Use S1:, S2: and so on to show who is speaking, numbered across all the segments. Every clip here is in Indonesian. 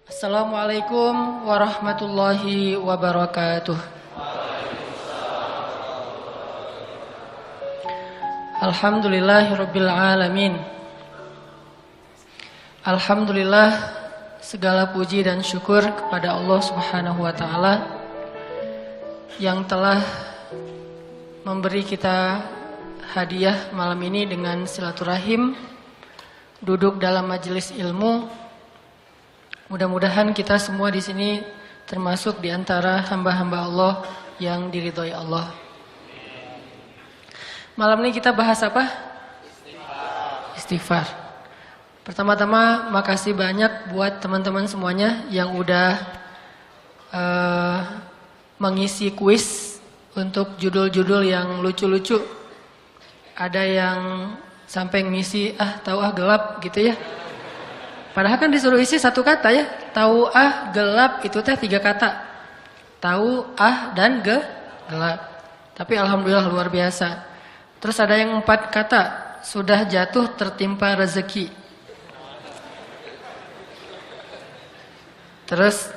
S1: Assalamualaikum warahmatullahi wabarakatuh. Alhamdulillahirabbil alamin. Alhamdulillah, segala puji dan syukur kepada Allah Subhanahu wa taala yang telah memberi kita hadiah malam ini dengan silaturahim, duduk dalam majelis ilmu. Mudah-mudahan kita semua di sini termasuk di antara hamba-hamba Allah yang diridhoi Allah. Malam ini kita bahas apa? Istighfar. Pertama-tama makasih banyak buat teman-teman semuanya yang udah mengisi kuis untuk judul-judul yang lucu-lucu. Ada yang sampai ngisi tahu gelap gitu ya. Padahal kan disuruh isi satu kata ya. Tahu gelap itu teh 3 kata. Tahu dan gelap. Tapi alhamdulillah luar biasa. Terus ada yang 4 kata. Sudah jatuh tertimpa rezeki. Terus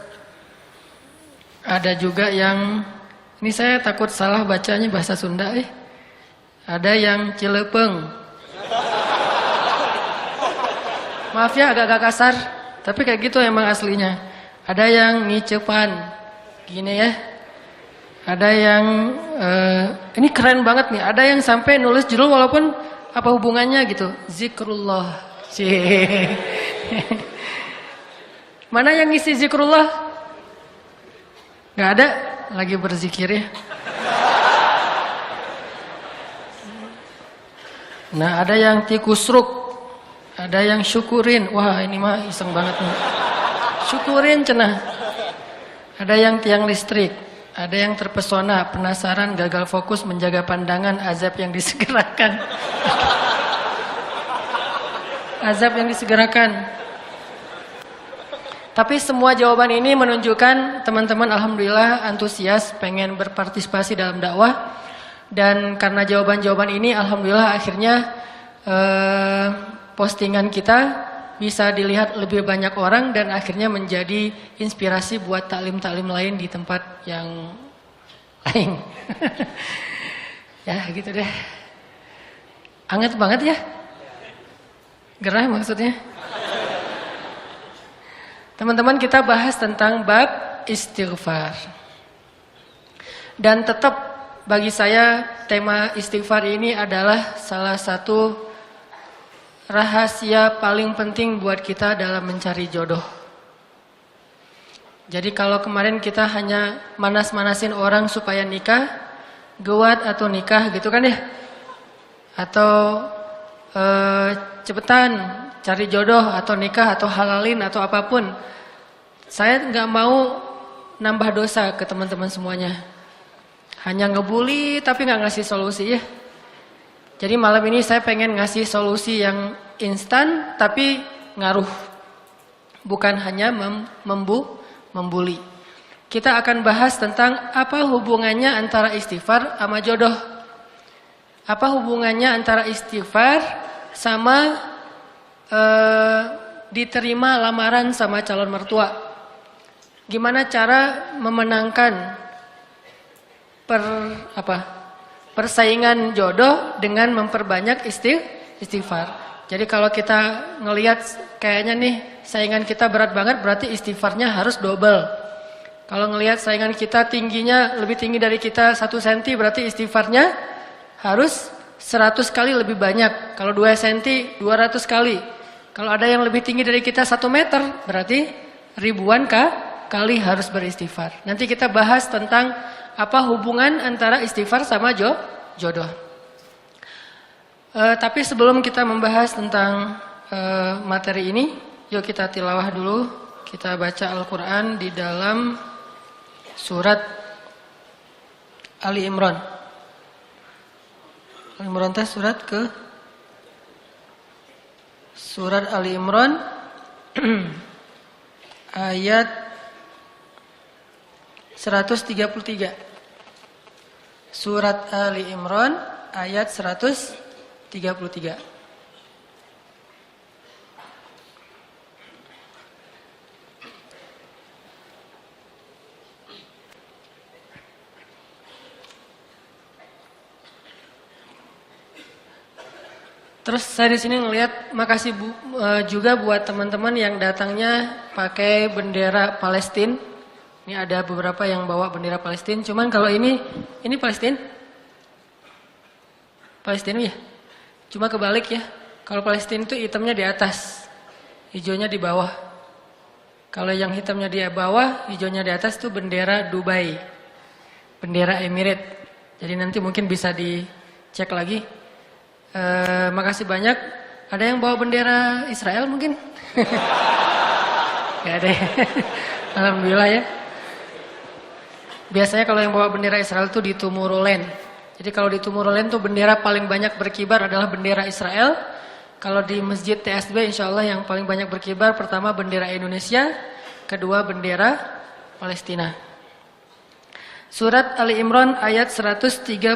S1: ada juga yang, ini saya takut salah bacanya bahasa Sunda Ada yang cilepeng. Maaf ya agak-agak kasar, tapi kayak gitu emang aslinya. Ada yang ngicepan, gini ya. Ada yang, ini keren banget nih. Ada yang sampai nulis judul walaupun apa hubungannya gitu. Zikrullah. Mana yang ngisi zikrullah? Gak ada, lagi berzikir ya. Nah ada yang tikusruk. Ada yang syukurin. Wah ini mah iseng banget nih. Syukurin cenah. Ada yang tiang listrik. Ada yang terpesona, penasaran, gagal fokus, menjaga pandangan, azab yang disegerakan. Azab yang disegerakan. Tapi semua jawaban ini menunjukkan teman-teman alhamdulillah antusias pengen berpartisipasi dalam dakwah. Dan karena jawaban-jawaban ini alhamdulillah akhirnya postingan kita bisa dilihat lebih banyak orang dan akhirnya menjadi inspirasi buat taklim-taklim lain di tempat yang lain. Ya gitu deh. Anget banget ya. Gerah maksudnya. Teman-teman kita bahas tentang bab istighfar. Dan tetap bagi saya tema istighfar ini adalah salah satu rahasia paling penting buat kita dalam mencari jodoh. Jadi kalau kemarin kita hanya manas-manasin orang supaya nikah, gewat atau nikah gitu kan ya. Atau cepetan cari jodoh atau nikah atau halalin atau apapun. Saya nggak mau nambah dosa ke teman-teman semuanya. Hanya ngebully tapi nggak ngasih solusi ya. Jadi malam ini saya pengen ngasih solusi yang instan tapi ngaruh. Bukan hanya membuli. Kita akan bahas tentang apa hubungannya antara istighfar sama jodoh. Apa hubungannya antara istighfar sama diterima lamaran sama calon mertua. Gimana cara memenangkan persaingan jodoh dengan memperbanyak istighfar. Jadi kalau kita ngelihat kayaknya nih saingan kita berat banget berarti istighfarnya harus double. Kalau ngelihat saingan kita tingginya lebih tinggi dari kita 1 cm berarti istighfarnya harus 100 kali lebih banyak. Kalau 2 cm 200 kali. Kalau ada yang lebih tinggi dari kita 1 meter berarti ribuan kali harus beristighfar. Nanti kita bahas tentang apa hubungan antara istighfar sama jodoh. Tapi sebelum kita membahas tentang materi ini, yuk kita tilawah dulu. Kita baca Al-Quran di dalam surat Ali Imran. Ali Imran teh surat Ali Imran ayat 133. Surat Ali Imran ayat 133. Terus saya di sini ngelihat makasih juga buat teman-teman yang datangnya pakai bendera Palestina. Ini ada beberapa yang bawa bendera Palestina. Cuman kalau ini Palestina? Palestina ya? Cuma kebalik ya. Kalau Palestina itu hitamnya di atas, hijaunya di bawah. Kalau yang hitamnya di bawah, hijaunya di atas itu bendera Dubai. Bendera Emirat. Jadi nanti mungkin bisa dicek lagi. Makasih banyak. Ada yang bawa bendera Israel mungkin? Gak ada ya. Alhamdulillah ya. Biasanya kalau yang bawa bendera Israel itu di Tomorrowland. Jadi kalau di Tomorrowland tuh bendera paling banyak berkibar adalah bendera Israel. Kalau di Masjid TSB insya Allah yang paling banyak berkibar pertama bendera Indonesia, kedua bendera Palestina. Surat Ali Imran ayat 133.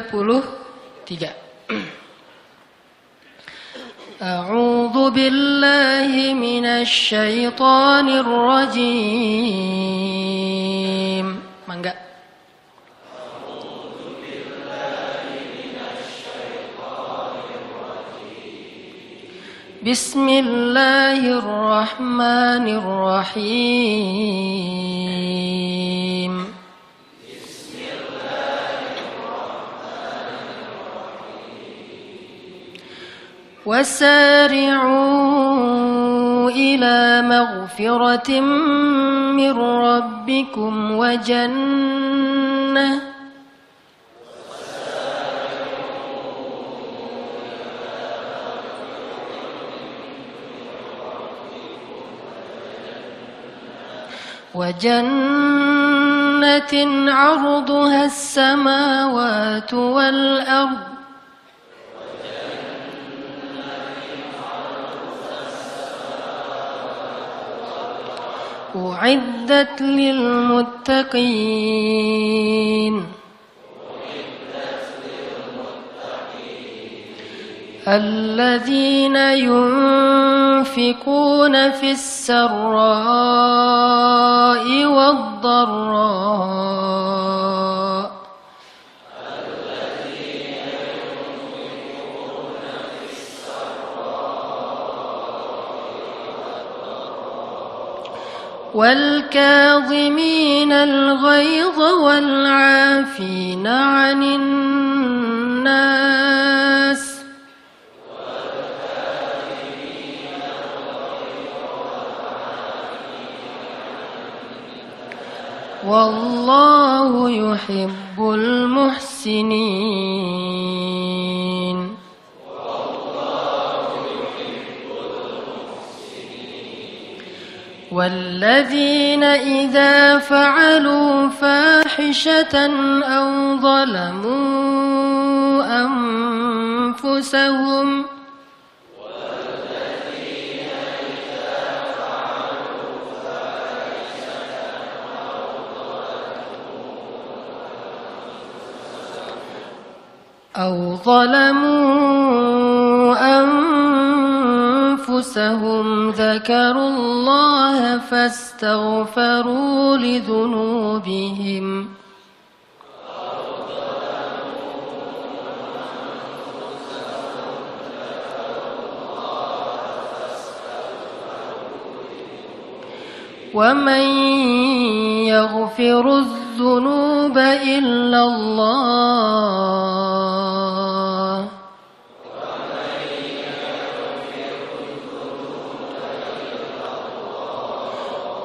S1: A'udzu billahi minasy syaithanir rajim. Mangga. Bismillahirrahmanirrahim. وسارعوا إلى مغفرة من ربكم وجنة عرضها السماوات والأرض أعدت للمتقين الذين ينفقون في السراء والضراء والكاظمين الغيظ والعافين عن الناس والله يحب المحسنين والذين إذا فعلوا فاحشة أو ظلموا أنفسهم ذكروا الله فاستغفروا لذنوبهم ومن يغفر الذنوب إلا الله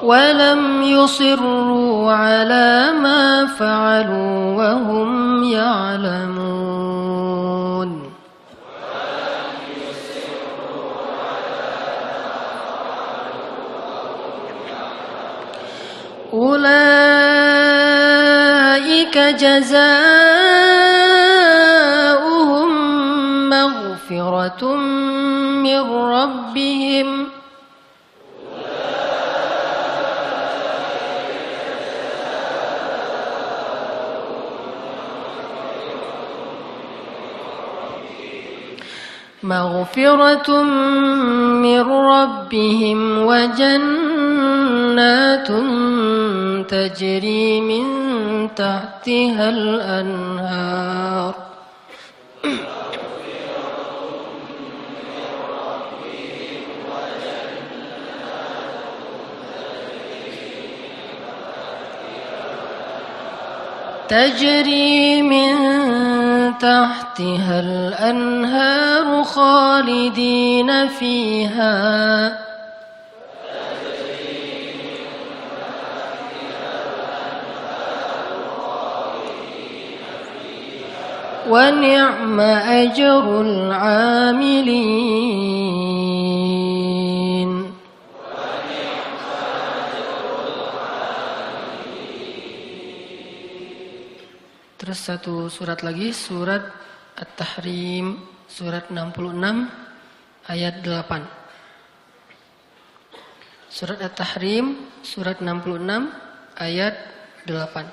S1: ولم يصروا على ما فعلوا وهم يعلمون أولئك جزاؤهم مغفرة من ربهم وجنات تجري من تحتها الأنهار تجري من تحتها الأنهار خالدين فيها ونعم أجر العاملين. Terus satu surat lagi, surat At-Tahrim, surat 66 ayat 8. Surat At-Tahrim, surat 66 ayat 8.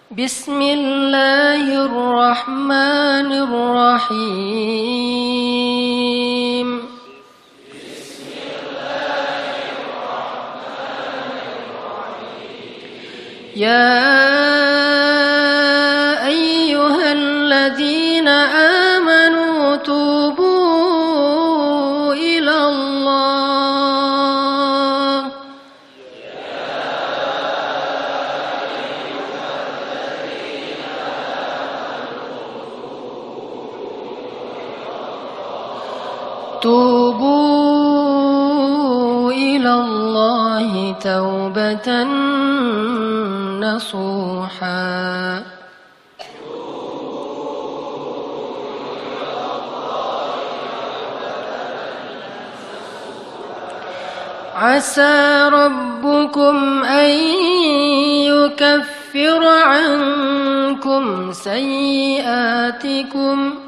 S1: Bismillahirrahmanirrahim. Ya ayyuhalladzina amanu tubu ila Allah. Tubu ila Allah taubatan nasuha. Asa rabbukum an yukaffira ankum sayyiatikum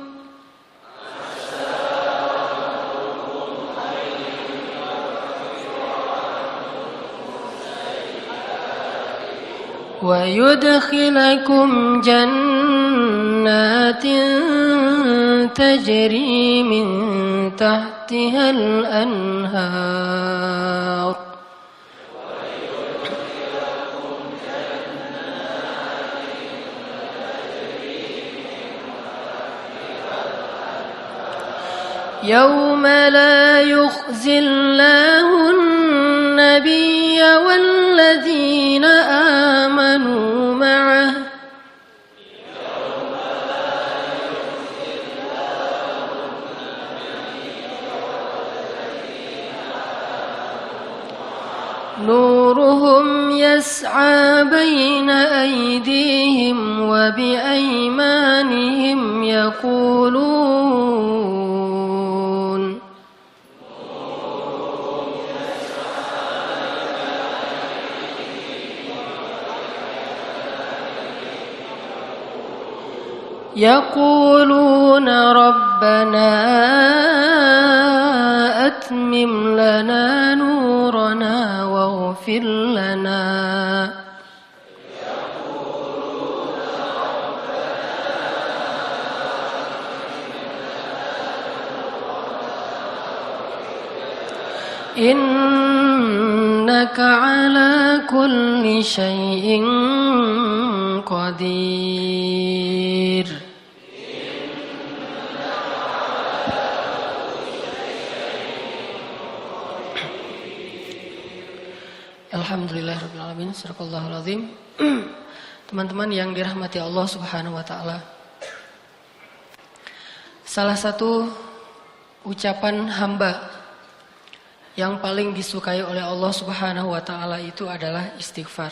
S1: wa yudkhilakum jannatin tajri min tahtiha al-anhar yawma la yukhzillahu an-nabiyya walladzina amanu ma'ah nuruhum yas'a baina aydihim wa biaymanihim yaqulun rabbana atmim lana nurana waghfir lana innaka ala kulli syai'in qadir. Alhamdulillahirabbil alamin. Sadaqallahul azim. Teman-teman yang dirahmati Allah Subhanahu wa taala. Salah satu ucapan hamba yang paling disukai oleh Allah Subhanahu wa taala itu adalah istighfar.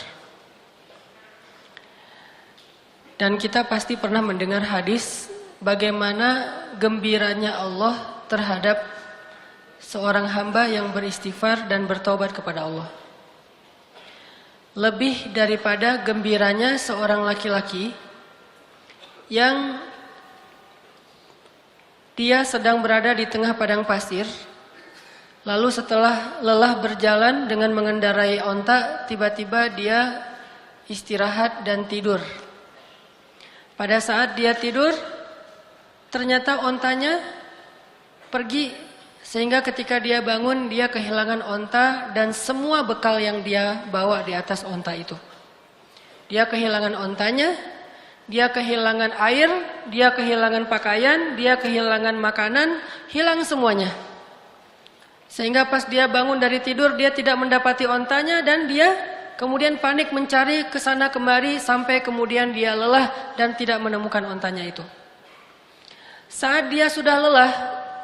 S1: Dan kita pasti pernah mendengar hadis bagaimana gembiranya Allah terhadap seorang hamba yang beristighfar dan bertobat kepada Allah. Lebih daripada gembiranya seorang laki-laki yang dia sedang berada di tengah padang pasir, lalu setelah lelah berjalan dengan mengendarai onta, tiba-tiba dia istirahat dan tidur. Pada saat dia tidur, ternyata ontanya pergi. Sehingga ketika dia bangun, dia kehilangan onta dan semua bekal yang dia bawa di atas onta itu. Dia kehilangan ontanya, dia kehilangan air, dia kehilangan pakaian, dia kehilangan makanan, hilang semuanya. Sehingga pas dia bangun dari tidur, dia tidak mendapati ontanya dan dia kemudian panik mencari ke sana kemari sampai kemudian dia lelah dan tidak menemukan ontanya itu. Saat dia sudah lelah,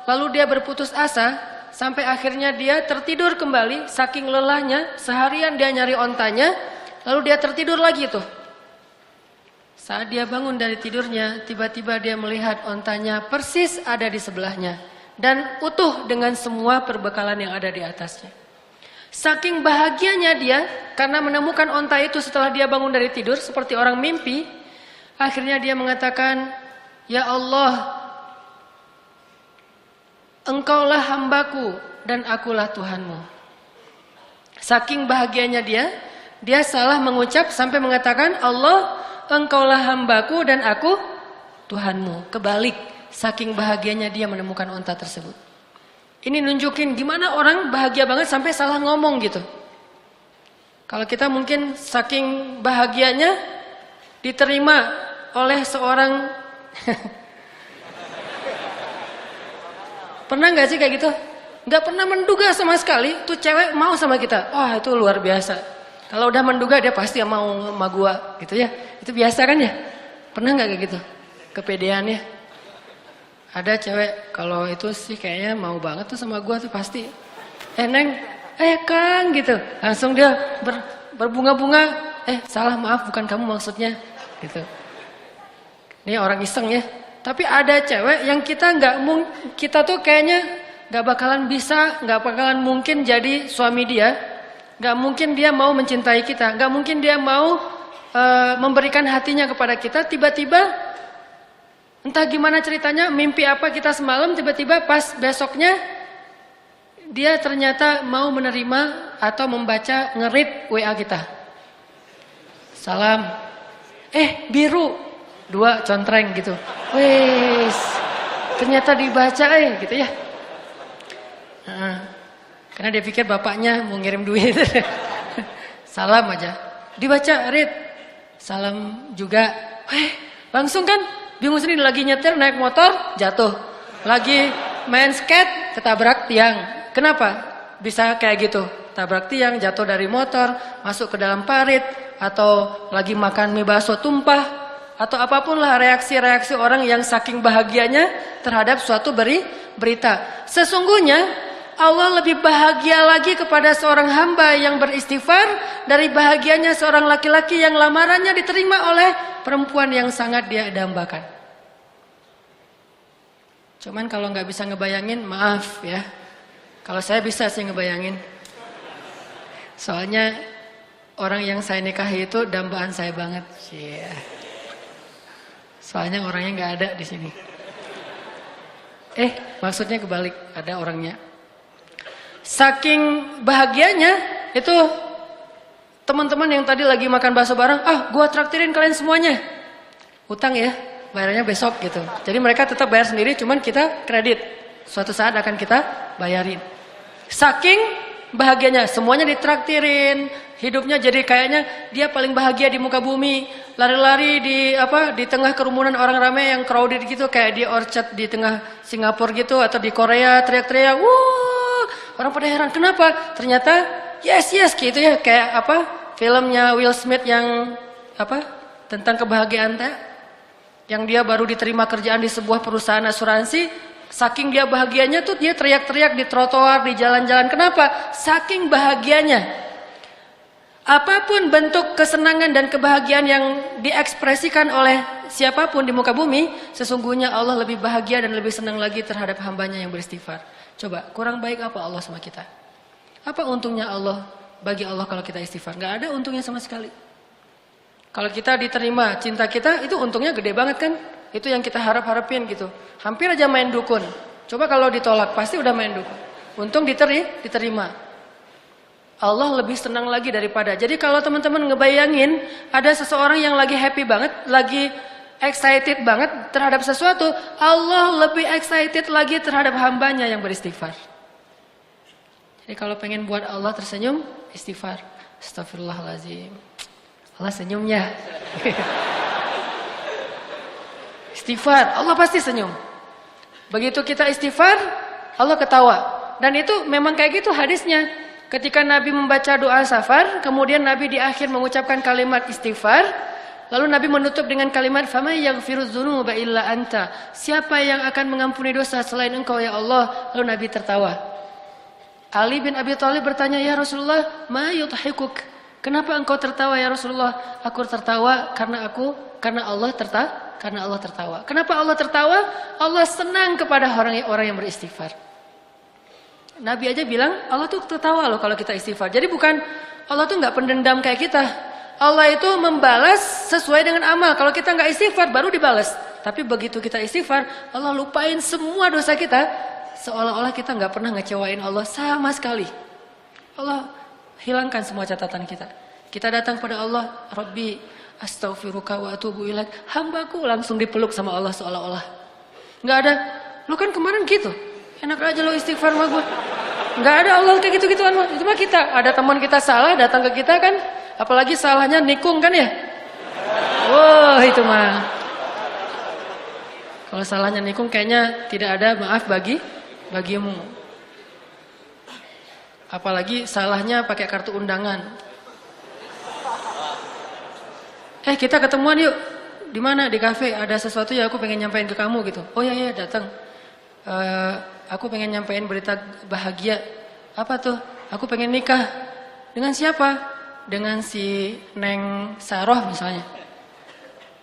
S1: lalu dia berputus asa, sampai akhirnya dia tertidur kembali, saking lelahnya, seharian dia nyari ontanya, lalu dia tertidur lagi tuh. Saat dia bangun dari tidurnya, tiba-tiba dia melihat ontanya persis ada di sebelahnya. Dan utuh dengan semua perbekalan yang ada di atasnya. Saking bahagianya dia, karena menemukan onta itu setelah dia bangun dari tidur, seperti orang mimpi, akhirnya dia mengatakan, "Ya Allah, Engkaulah hambaku dan akulah Tuhanmu." Saking bahagianya dia salah mengucap sampai mengatakan, "Allah, Engkaulah hambaku dan aku Tuhanmu." Kebalik, saking bahagianya dia menemukan onta tersebut. Ini nunjukin gimana orang bahagia banget sampai salah ngomong gitu. Kalau kita mungkin saking bahagianya diterima oleh seorang pernah gak sih kayak gitu? Gak pernah menduga sama sekali tuh cewek mau sama kita. Wah, itu luar biasa. Kalau udah menduga dia pasti mau sama gua gitu ya. Itu biasa kan ya? Pernah gak kayak gitu? Kepedeannya. Ada cewek kalau itu sih kayaknya mau banget tuh sama gua tuh pasti. Neng, Kang gitu. Langsung dia berbunga-bunga. Salah, maaf, bukan kamu maksudnya gitu. Ini orang iseng ya. Tapi ada cewek yang kita tuh kayaknya nggak bakalan bisa, nggak bakalan mungkin jadi suami dia, nggak mungkin dia mau mencintai kita, nggak mungkin dia mau memberikan hatinya kepada kita. Tiba-tiba entah gimana ceritanya, mimpi apa kita semalam, tiba-tiba pas besoknya dia ternyata mau menerima atau membaca nge-read WA kita. Salam, biru, 2 contreng gitu. Wes, ternyata dibaca gitu ya. Karena dia pikir bapaknya mau ngirim duit. Salam aja, dibaca read, salam juga. Langsung kan bingung sendiri, lagi nyetir naik motor jatuh, lagi main skate ketabrak tiang. Kenapa bisa kayak gitu? Tabrak tiang, jatuh dari motor, masuk ke dalam parit, atau lagi makan mie bakso tumpah, atau apapun lah reaksi-reaksi orang yang saking bahagianya terhadap suatu berita. Sesungguhnya Allah lebih bahagia lagi kepada seorang hamba yang beristighfar dari bahagianya seorang laki-laki yang lamarannya diterima oleh perempuan yang sangat dia dambakan. Cuman kalau nggak bisa ngebayangin, maaf ya. Kalau saya bisa sih ngebayangin. Soalnya orang yang saya nikahi itu dambaan saya banget. Soalnya orangnya nggak ada di sini. Maksudnya kebalik, ada orangnya. Saking bahagianya itu teman-teman yang tadi lagi makan bakso bareng, gua traktirin kalian semuanya. Utang ya, bayarnya besok gitu. Jadi mereka tetap bayar sendiri, cuman kita kredit. Suatu saat akan kita bayarin. Saking bahagianya, semuanya ditraktirin, hidupnya jadi kayaknya dia paling bahagia di muka bumi. Lari-lari di tengah kerumunan orang ramai yang crowded gitu, kayak di Orchard di tengah Singapura gitu, atau di Korea teriak-teriak, orang pada heran, kenapa? Ternyata yes gitu ya, kayak filmnya Will Smith yang tentang kebahagiaan yang dia baru diterima kerjaan di sebuah perusahaan asuransi. Saking dia bahagianya tuh dia teriak-teriak di trotoar, di jalan-jalan. Kenapa? Saking bahagianya. Apapun bentuk kesenangan dan kebahagiaan yang diekspresikan oleh siapapun di muka bumi, sesungguhnya Allah lebih bahagia dan lebih senang lagi terhadap hambanya yang beristighfar. Coba, kurang baik apa Allah sama kita? Apa untungnya Allah bagi Allah kalau kita istighfar? Gak ada untungnya sama sekali. Kalau kita diterima cinta kita, itu untungnya gede banget kan? Itu yang kita harap-harapin gitu. Hampir aja main dukun. Coba kalau ditolak, pasti udah main dukun. Untung diterima. Allah lebih senang lagi daripada. Jadi kalau teman-teman ngebayangin ada seseorang yang lagi happy banget, lagi excited banget terhadap sesuatu, Allah lebih excited lagi terhadap hambanya yang beristighfar. Jadi kalau pengen buat Allah tersenyum, istighfar. Astagfirullahaladzim. Allah senyumnya. Istighfar, Allah pasti senyum. Begitu kita istighfar, Allah ketawa. Dan itu memang kayak gitu hadisnya. Ketika Nabi membaca doa safar, kemudian Nabi di akhir mengucapkan kalimat istighfar, lalu Nabi menutup dengan kalimat faman yaghfirudz dzunuba illa anta. Siapa yang akan mengampuni dosa selain Engkau ya Allah? Lalu Nabi tertawa. Ali bin Abi Thalib bertanya, "Ya Rasulullah, ma yudhikuk?" Kenapa engkau tertawa ya Rasulullah? Aku tertawa karena Allah tertawa. Kenapa Allah tertawa? Allah senang kepada orang yang beristighfar. Nabi aja bilang Allah tuh tertawa loh kalau kita istighfar. Jadi bukan Allah tuh nggak pendendam kayak kita. Allah itu membalas sesuai dengan amal. Kalau kita nggak istighfar baru dibalas. Tapi begitu kita istighfar, Allah lupain semua dosa kita. Seolah-olah kita nggak pernah ngecewain Allah sama sekali. Allah hilangkan semua catatan kita. Kita datang pada Allah, Rabbi astaghfiruka wa atubu ilaik. Hambaku langsung dipeluk sama Allah seolah-olah. Nggak ada, lu kan kemarin gitu. Enak aja lo istighfar sama gue. Nggak ada Allah kayak gitu-gituan. Itu mah kita, ada teman kita salah datang ke kita kan. Apalagi salahnya nikung kan ya. Wah itu mah. Kalau salahnya nikung kayaknya tidak ada maaf bagimu. Apalagi salahnya pakai kartu undangan. Kita ketemuan yuk. Di mana? Di kafe. Ada sesuatu yang aku pengen nyampein ke kamu gitu. Oh ya datang. Aku pengen nyampein berita bahagia. Apa tuh? Aku pengen nikah. Dengan siapa? Dengan si Neng Saroh misalnya.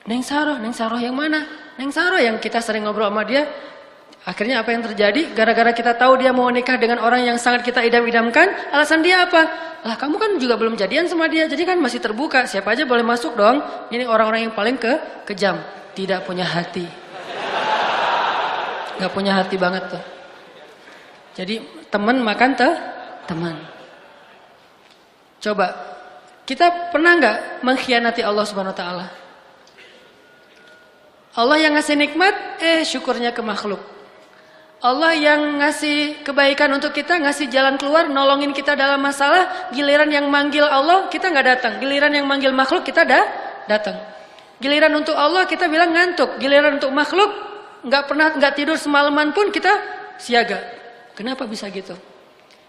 S1: Neng Saroh yang mana? Neng Saroh yang kita sering ngobrol sama dia. Akhirnya apa yang terjadi? Gara-gara kita tahu dia mau nikah dengan orang yang sangat kita idam-idamkan, alasan dia apa? Lah kamu kan juga belum jadian sama dia, jadi kan masih terbuka, siapa aja boleh masuk dong. Ini orang-orang yang paling kejam, tidak punya hati. Gak punya hati banget tuh. Jadi teman makan teman. Coba, kita pernah gak mengkhianati Allah Subhanahu Wa Taala? Allah yang ngasih nikmat, syukurnya ke makhluk. Allah yang ngasih kebaikan untuk kita, ngasih jalan keluar, nolongin kita dalam masalah. Giliran yang manggil Allah, kita nggak datang. Giliran yang manggil makhluk, kita datang. Giliran untuk Allah, kita bilang ngantuk. Giliran untuk makhluk, nggak tidur semalaman pun kita siaga. Kenapa bisa gitu?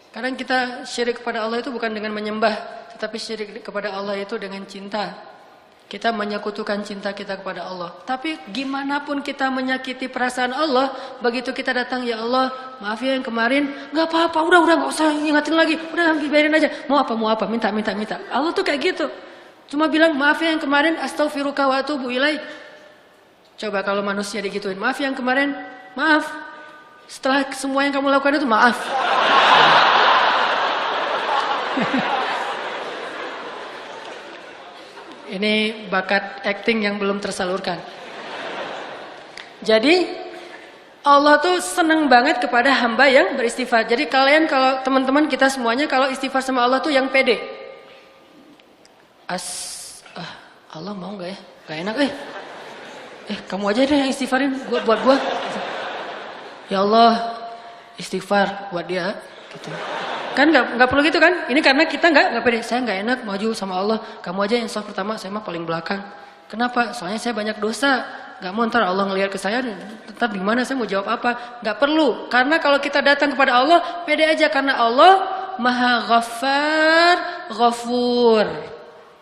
S1: Kadang kita syirik kepada Allah itu bukan dengan menyembah, tetapi syirik kepada Allah itu dengan cinta. Kita menyekutukan cinta kita kepada Allah. Tapi gimana pun kita menyakiti perasaan Allah, begitu kita datang, ya Allah, maaf ya yang kemarin, nggak apa-apa, udah nggak usah ingatin lagi, udah biarin aja. Mau apa, minta. Allah tuh kayak gitu. Cuma bilang maaf ya yang kemarin, astaghfiruka wa atubu ilaik. Coba kalau manusia digituin, maaf yang kemarin, maaf. Setelah semua yang kamu lakukan itu maaf. Ini bakat acting yang belum tersalurkan. Jadi Allah tuh seneng banget kepada hamba yang beristighfar. Jadi kalian kalau teman-teman kita semuanya kalau istighfar sama Allah tuh yang pede. Allah mau nggak ya? Gak enak kamu aja deh yang istighfarin buat gua. Ya Allah istighfar buat dia. Gitu. Kan nggak perlu gitu kan? Ini karena kita nggak pede. Saya nggak enak maju sama Allah. Kamu aja yang soft pertama, saya mah paling belakang. Kenapa? Soalnya saya banyak dosa. Nggak mau ntar Allah ngelihat ke saya, tetap gimana? Saya mau jawab apa? Nggak perlu. Karena kalau kita datang kepada Allah, pede aja karena Allah Maha Ghaffar, Ghafur.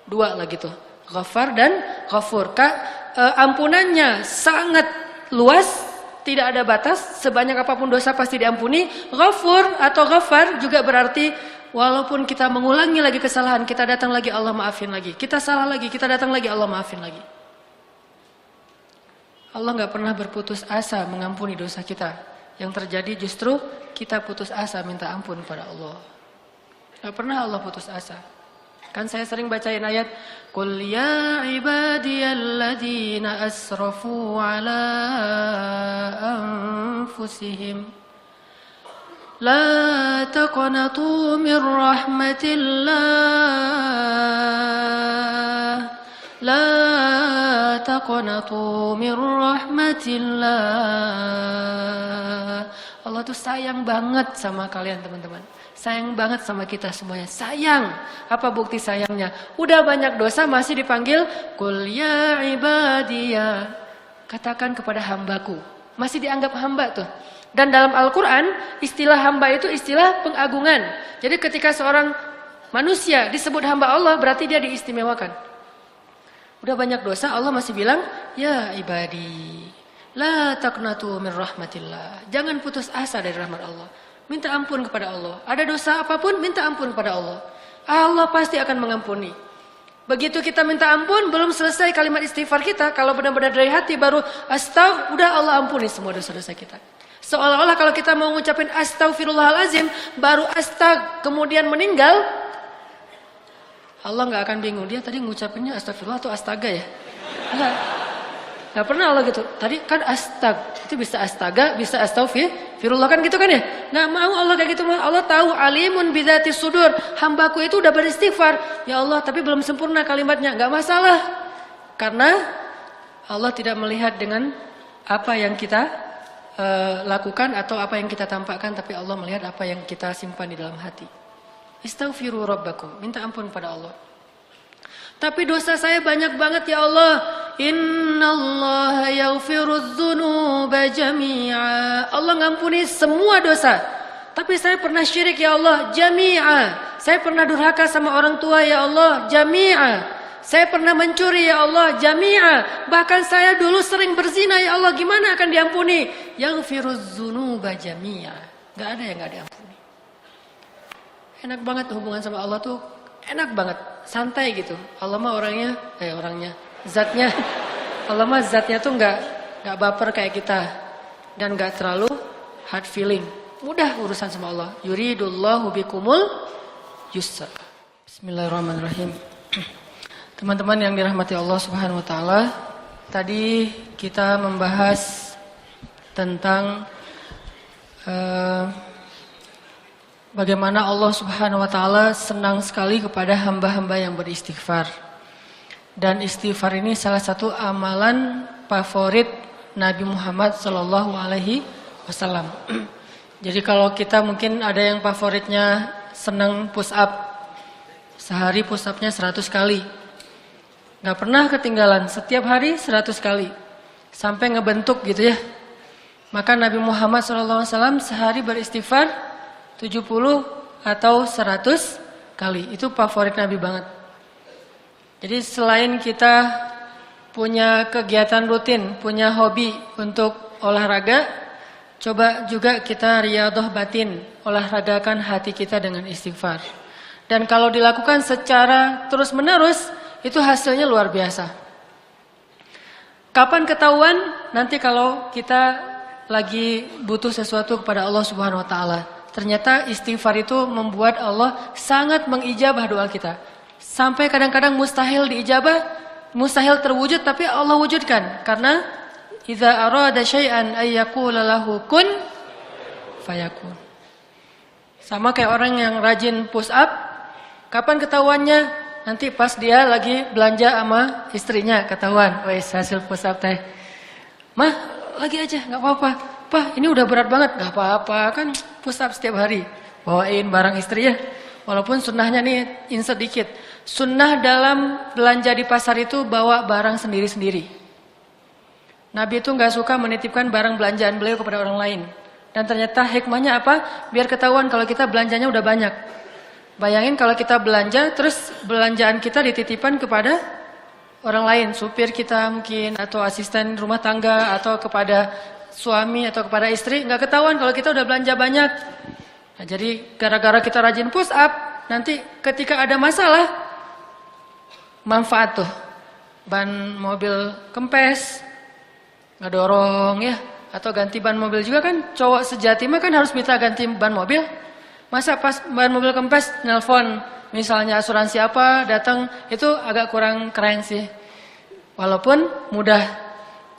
S1: Dua lagi tuh, Ghaffar dan Ghafur. Ampunannya sangat luas. Tidak ada batas, sebanyak apapun dosa pasti diampuni. Ghafur atau Ghaffar juga berarti walaupun kita mengulangi lagi kesalahan, kita datang lagi Allah maafin lagi. Kita salah lagi, kita datang lagi Allah maafin lagi. Allah gak pernah berputus asa mengampuni dosa kita. Yang terjadi justru kita putus asa minta ampun pada Allah. Gak pernah Allah putus asa. Kan saya sering bacain ayat Qul ya ibadiyalladzina asrafu ala anfusihim La taqnatu min rahmatillah La taqnatu min rahmatillah Allah tuh sayang banget sama kalian teman-teman. Sayang banget sama kita semuanya. Sayang. Apa bukti sayangnya? Udah banyak dosa masih dipanggil Qul ya ibadiyah. Katakan kepada hambaku. Masih dianggap hamba tuh. Dan dalam Al-Quran, istilah hamba itu istilah pengagungan. Jadi ketika seorang manusia disebut hamba Allah, berarti dia diistimewakan. Udah banyak dosa, Allah masih bilang, ya ibadi, la taqnatu min rahmatillah. Jangan putus asa dari rahmat Allah. Minta ampun kepada Allah. Ada dosa apapun, minta ampun kepada Allah. Allah pasti akan mengampuni. Begitu kita minta ampun, belum selesai kalimat istighfar kita. Kalau benar-benar dari hati baru astagfirullah, udah Allah ampuni semua dosa-dosa kita. Seolah-olah kalau kita mau ngucapin astagfirullahalazim, baru astag, kemudian meninggal, Allah nggak akan bingung. Dia tadi ngucapinnya astagfirullah atau astaga ya? Enggak. Gak pernah Allah gitu. Tadi kan astag, itu bisa astaga, bisa astagfirullah kan gitu kan ya? Gak mau Allah kayak gitu. Allah tahu alimun bidzati sudur. Hambaku itu udah beristighfar. Ya Allah, tapi belum sempurna kalimatnya. Gak masalah. Karena Allah tidak melihat dengan apa yang kita lakukan atau apa yang kita tampakkan, tapi Allah melihat apa yang kita simpan di dalam hati. Istaghfiru rabbakum. Minta ampun pada Allah. Tapi dosa saya banyak banget ya Allah. Innallaha yaghfirudz dzunuba jami'a. Allah ngampuni semua dosa. Tapi saya pernah syirik ya Allah, jami'a. Saya pernah durhaka sama orang tua ya Allah, jami'a. Saya pernah mencuri ya Allah, jami'a. Bahkan saya dulu sering berzina ya Allah, gimana akan diampuni? Yaghfirudz dzunuba jami'a. Gak ada yang gak diampuni. Enak banget hubungan sama Allah tuh. Enak banget, santai gitu. Allah mah zatnya. Allah mah zatnya tuh nggak baper kayak kita dan nggak terlalu hard feeling. Mudah urusan sama Allah. Yuridullahu bikumul yusra. Bismillahirrahmanirrahim. Teman-teman yang dirahmati Allah Subhanahu wa taala, tadi kita membahas tentang bagaimana Allah Subhanahu wa taala senang sekali kepada hamba-hamba yang beristighfar. Dan istighfar ini salah satu amalan favorit Nabi Muhammad sallallahu alaihi wasallam. Jadi kalau kita mungkin ada yang favoritnya senang push up. Sehari push up-nya 100 kali. Gak pernah ketinggalan, setiap hari 100 kali. Sampai ngebentuk gitu ya. Maka Nabi Muhammad sallallahu alaihi wasallam sehari beristighfar 70 atau 100 kali. Itu favorit Nabi banget. Jadi selain kita punya kegiatan rutin, punya hobi untuk olahraga, coba juga kita riyadhah batin, olahragakan hati kita dengan istighfar. Dan kalau dilakukan secara terus-menerus, itu hasilnya luar biasa. Kapan ketahuan? Nanti kalau kita lagi butuh sesuatu kepada Allah Subhanahu wa taala. Ternyata istighfar itu membuat Allah sangat mengijabah doa kita. Sampai kadang-kadang mustahil diijabah, mustahil terwujud, tapi Allah wujudkan. Karena idza arada syai'an ay yaqula lahu kun fayakun. Sama kayak orang yang rajin push up, kapan ketahuannya? Nanti pas dia lagi belanja sama istrinya ketahuan, wes hasil push up teh. Mah, lagi aja, enggak apa-apa. Pak, ini udah berat banget, enggak apa-apa, kan push up setiap hari. Bawain barang istri ya. Walaupun sunnahnya nih insert dikit. Sunnah dalam belanja di pasar itu bawa barang sendiri-sendiri. Nabi itu gak suka menitipkan barang belanjaan beliau kepada orang lain. Dan ternyata hikmahnya apa? Biar ketahuan kalau kita belanjanya udah banyak. Bayangin kalau kita belanja, terus belanjaan kita dititipkan kepada orang lain. Supir kita mungkin, atau asisten rumah tangga, atau kepada suami, atau kepada istri. Gak ketahuan kalau kita udah belanja banyak. Nah, jadi gara-gara kita rajin push up, nanti ketika ada masalah, manfaat tuh. Ban mobil kempes, ngedorong ya, atau ganti ban mobil juga kan. Cowok sejati mah kan harus minta ganti ban mobil. Masa pas ban mobil kempes nelpon misalnya asuransi apa datang, itu agak kurang keren sih. Walaupun mudah.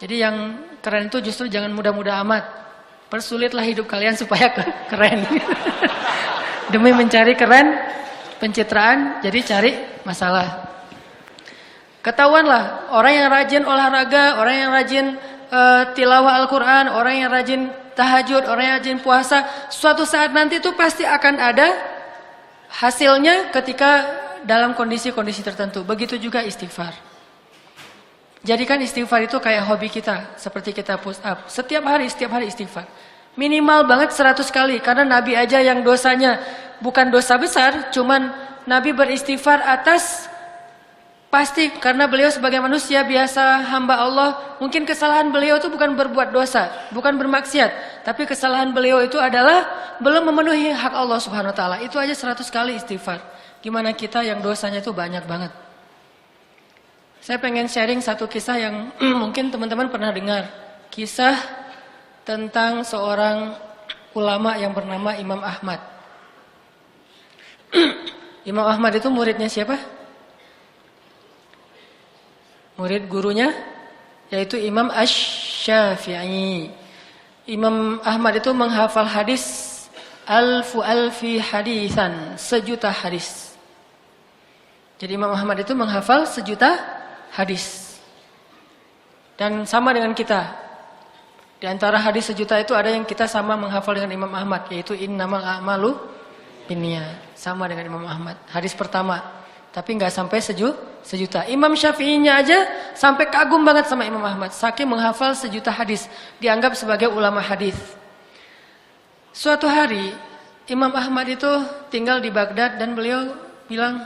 S1: Jadi yang keren itu justru jangan mudah-mudah amat. Persulitlah hidup kalian supaya keren. Demi mencari keren, pencitraan, jadi cari masalah. Ketahuanlah orang yang rajin olahraga, orang yang rajin tilawah Al-Quran, orang yang rajin tahajud, orang yang rajin puasa, suatu saat nanti itu pasti akan ada hasilnya ketika dalam kondisi-kondisi tertentu. Begitu juga istighfar. Jadikan istighfar itu kayak hobi kita, seperti kita push up. Setiap hari istighfar. Minimal banget 100 kali. Karena Nabi aja yang dosanya bukan dosa besar, cuman Nabi beristighfar atas, pasti karena beliau sebagai manusia biasa hamba Allah, mungkin kesalahan beliau itu bukan berbuat dosa, bukan bermaksiat, tapi kesalahan beliau itu adalah belum memenuhi hak Allah Subhanahu wa taala. Itu aja 100 kali istighfar. Gimana kita yang dosanya itu banyak banget. Saya pengen sharing satu kisah yang mungkin teman-teman pernah dengar. Kisah tentang seorang ulama yang bernama Imam Ahmad. Imam Ahmad itu muridnya siapa? Murid gurunya yaitu Imam Asy-Syafi'i. Imam Ahmad itu menghafal hadis alfi hadisan, 1.000.000 hadis. Jadi Imam Ahmad itu menghafal 1.000.000 hadis. Dan sama dengan kita. Di antara hadis 1.000.000 itu ada yang kita sama menghafal dengan Imam Ahmad, yaitu innamal a'malu binniyat. Sama dengan Imam Ahmad. Hadis pertama. Tapi nggak sampai 1.000.000. Imam Syafi'inya aja sampai kagum banget sama Imam Ahmad. Saking menghafal 1.000.000 hadis. Dianggap sebagai ulama hadis. Suatu hari Imam Ahmad itu tinggal di Baghdad dan beliau bilang,